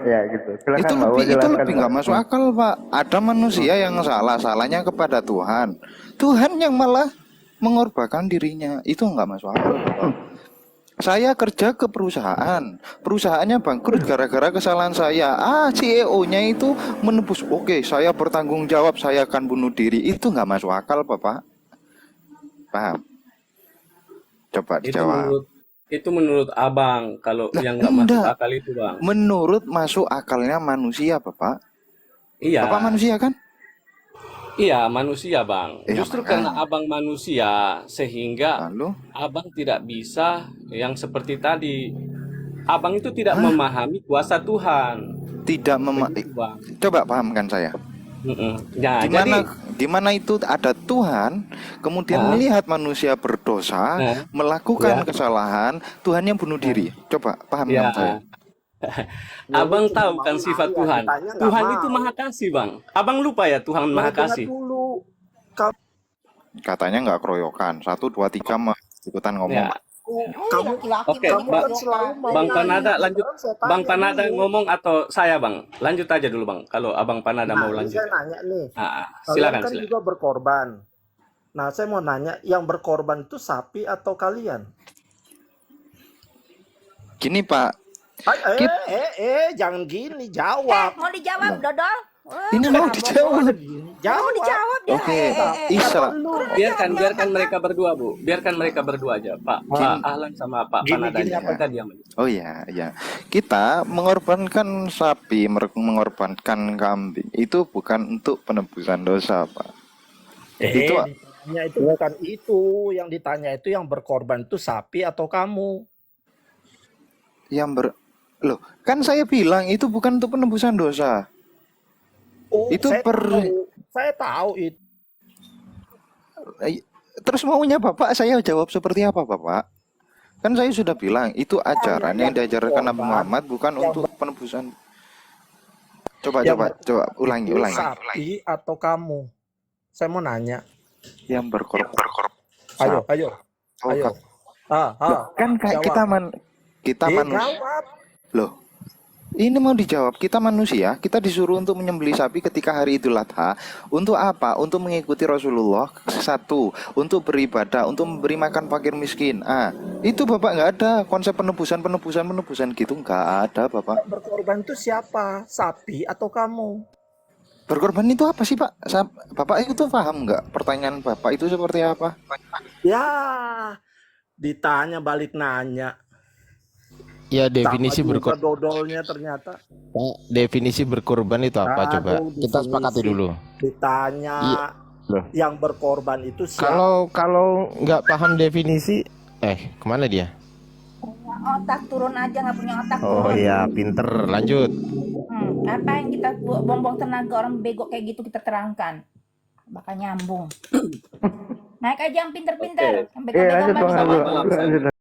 Ya gitu, silakan Itu Pak, lebih jelaskan, Pak. nggak masuk akal Pak. Ada manusia yang salahnya kepada Tuhan, Tuhan yang malah mengorbankan dirinya, itu nggak masuk akal Pak. Saya kerja ke perusahaannya bangkrut gara-gara kesalahan saya. CEO-nya itu menebus, oke, saya bertanggung jawab, saya akan bunuh diri. Itu nggak masuk akal Bapak. Paham? Coba dijawab. Itu menurut abang, kalau yang nggak masuk enggak. akal itu bang. Menurut masuk akalnya manusia Bapak. Iya. Bapak manusia kan? Iya, manusia bang. Iya, Justru makanya. karena abang manusia, sehingga Lalu? abang tidak bisa yang seperti tadi. Abang itu tidak memahami kuasa Tuhan. Tidak Begitu, bang. Coba pahamkan saya. Ya, jadi Gimana itu ada Tuhan, kemudian melihat manusia berdosa, melakukan kesalahan, Tuhan yang bunuh diri. Coba pahamkan saya. abang tahu kan sifat Tuhan. ditanya nggak Tuhan mau. itu maha kasih bang. Abang lupa ya Tuhan maha Dengar kasih. dulu. Katanya nggak keroyokan. 1, 2, 3 mah ikutan ngomong. Ya. Kamu Oke, kamu kan selalu mau Bang Panada lanjut. Saya tanya Bang Panada dulu. ngomong atau saya bang? Lanjut aja dulu bang. Kalau abang Panada Nah, mau lanjut. saya nanya nih. Kalian Kalian kan silakan. juga berkorban. Nah, saya mau nanya, yang berkorban itu sapi atau kalian? Gini Pak, Jangan gini, jawab. Mau dijawab, Dodol? ini mau dijawab. Mau dijawab dia. Oke, Isra. Biarkan mereka berdua bu. Biarkan mereka berdua aja. Pak Ahlan sama Pak Panada. Apakah dia? Oh iya, iya. Kita mengorbankan sapi, mengorbankan kambing itu bukan untuk penebusan dosa, Pak. Itu Ditanya itu bukan itu. Yang ditanya itu yang berkorban itu sapi atau kamu? Loh, kan saya bilang itu bukan untuk penebusan dosa. Oh, Itu saya tahu itu. Terus maunya Bapak saya jawab seperti apa, Bapak? Kan saya sudah bilang itu ajaran yang diajarkan Nabi Muhammad bukan untuk penebusan. Coba ulangi. Sapi atau kamu? Saya mau nanya. Yang berkorban. Ayo. Kan kayak kita manusia. Loh, ini mau dijawab. Kita manusia, kita disuruh untuk menyembelih sapi ketika hari Idul Adha. Untuk apa? Untuk mengikuti Rasulullah. 1, untuk beribadah, untuk memberi makan fakir miskin. Itu Bapak nggak ada konsep penebusan gitu, nggak ada Bapak. Berkorban itu siapa? Sapi atau kamu? Berkorban itu apa sih Pak? Bapak itu paham nggak? Pertanyaan Bapak itu seperti apa? Ya, ditanya balik nanya. Ya definisi Dodolnya ternyata. definisi berkorban itu apa coba? Kita sepakati dulu. Ditanya yang berkorban itu siapa? Kalau nggak paham definisi, kemana dia? Otak turun aja, nggak punya otak. Oh iya, pinter. Lanjut. Apa yang kita buang-buang tenaga orang bego kayak gitu kita terangkan, bakal nyambung. Naik aja yang pinter-pinter. Lanjut Bang.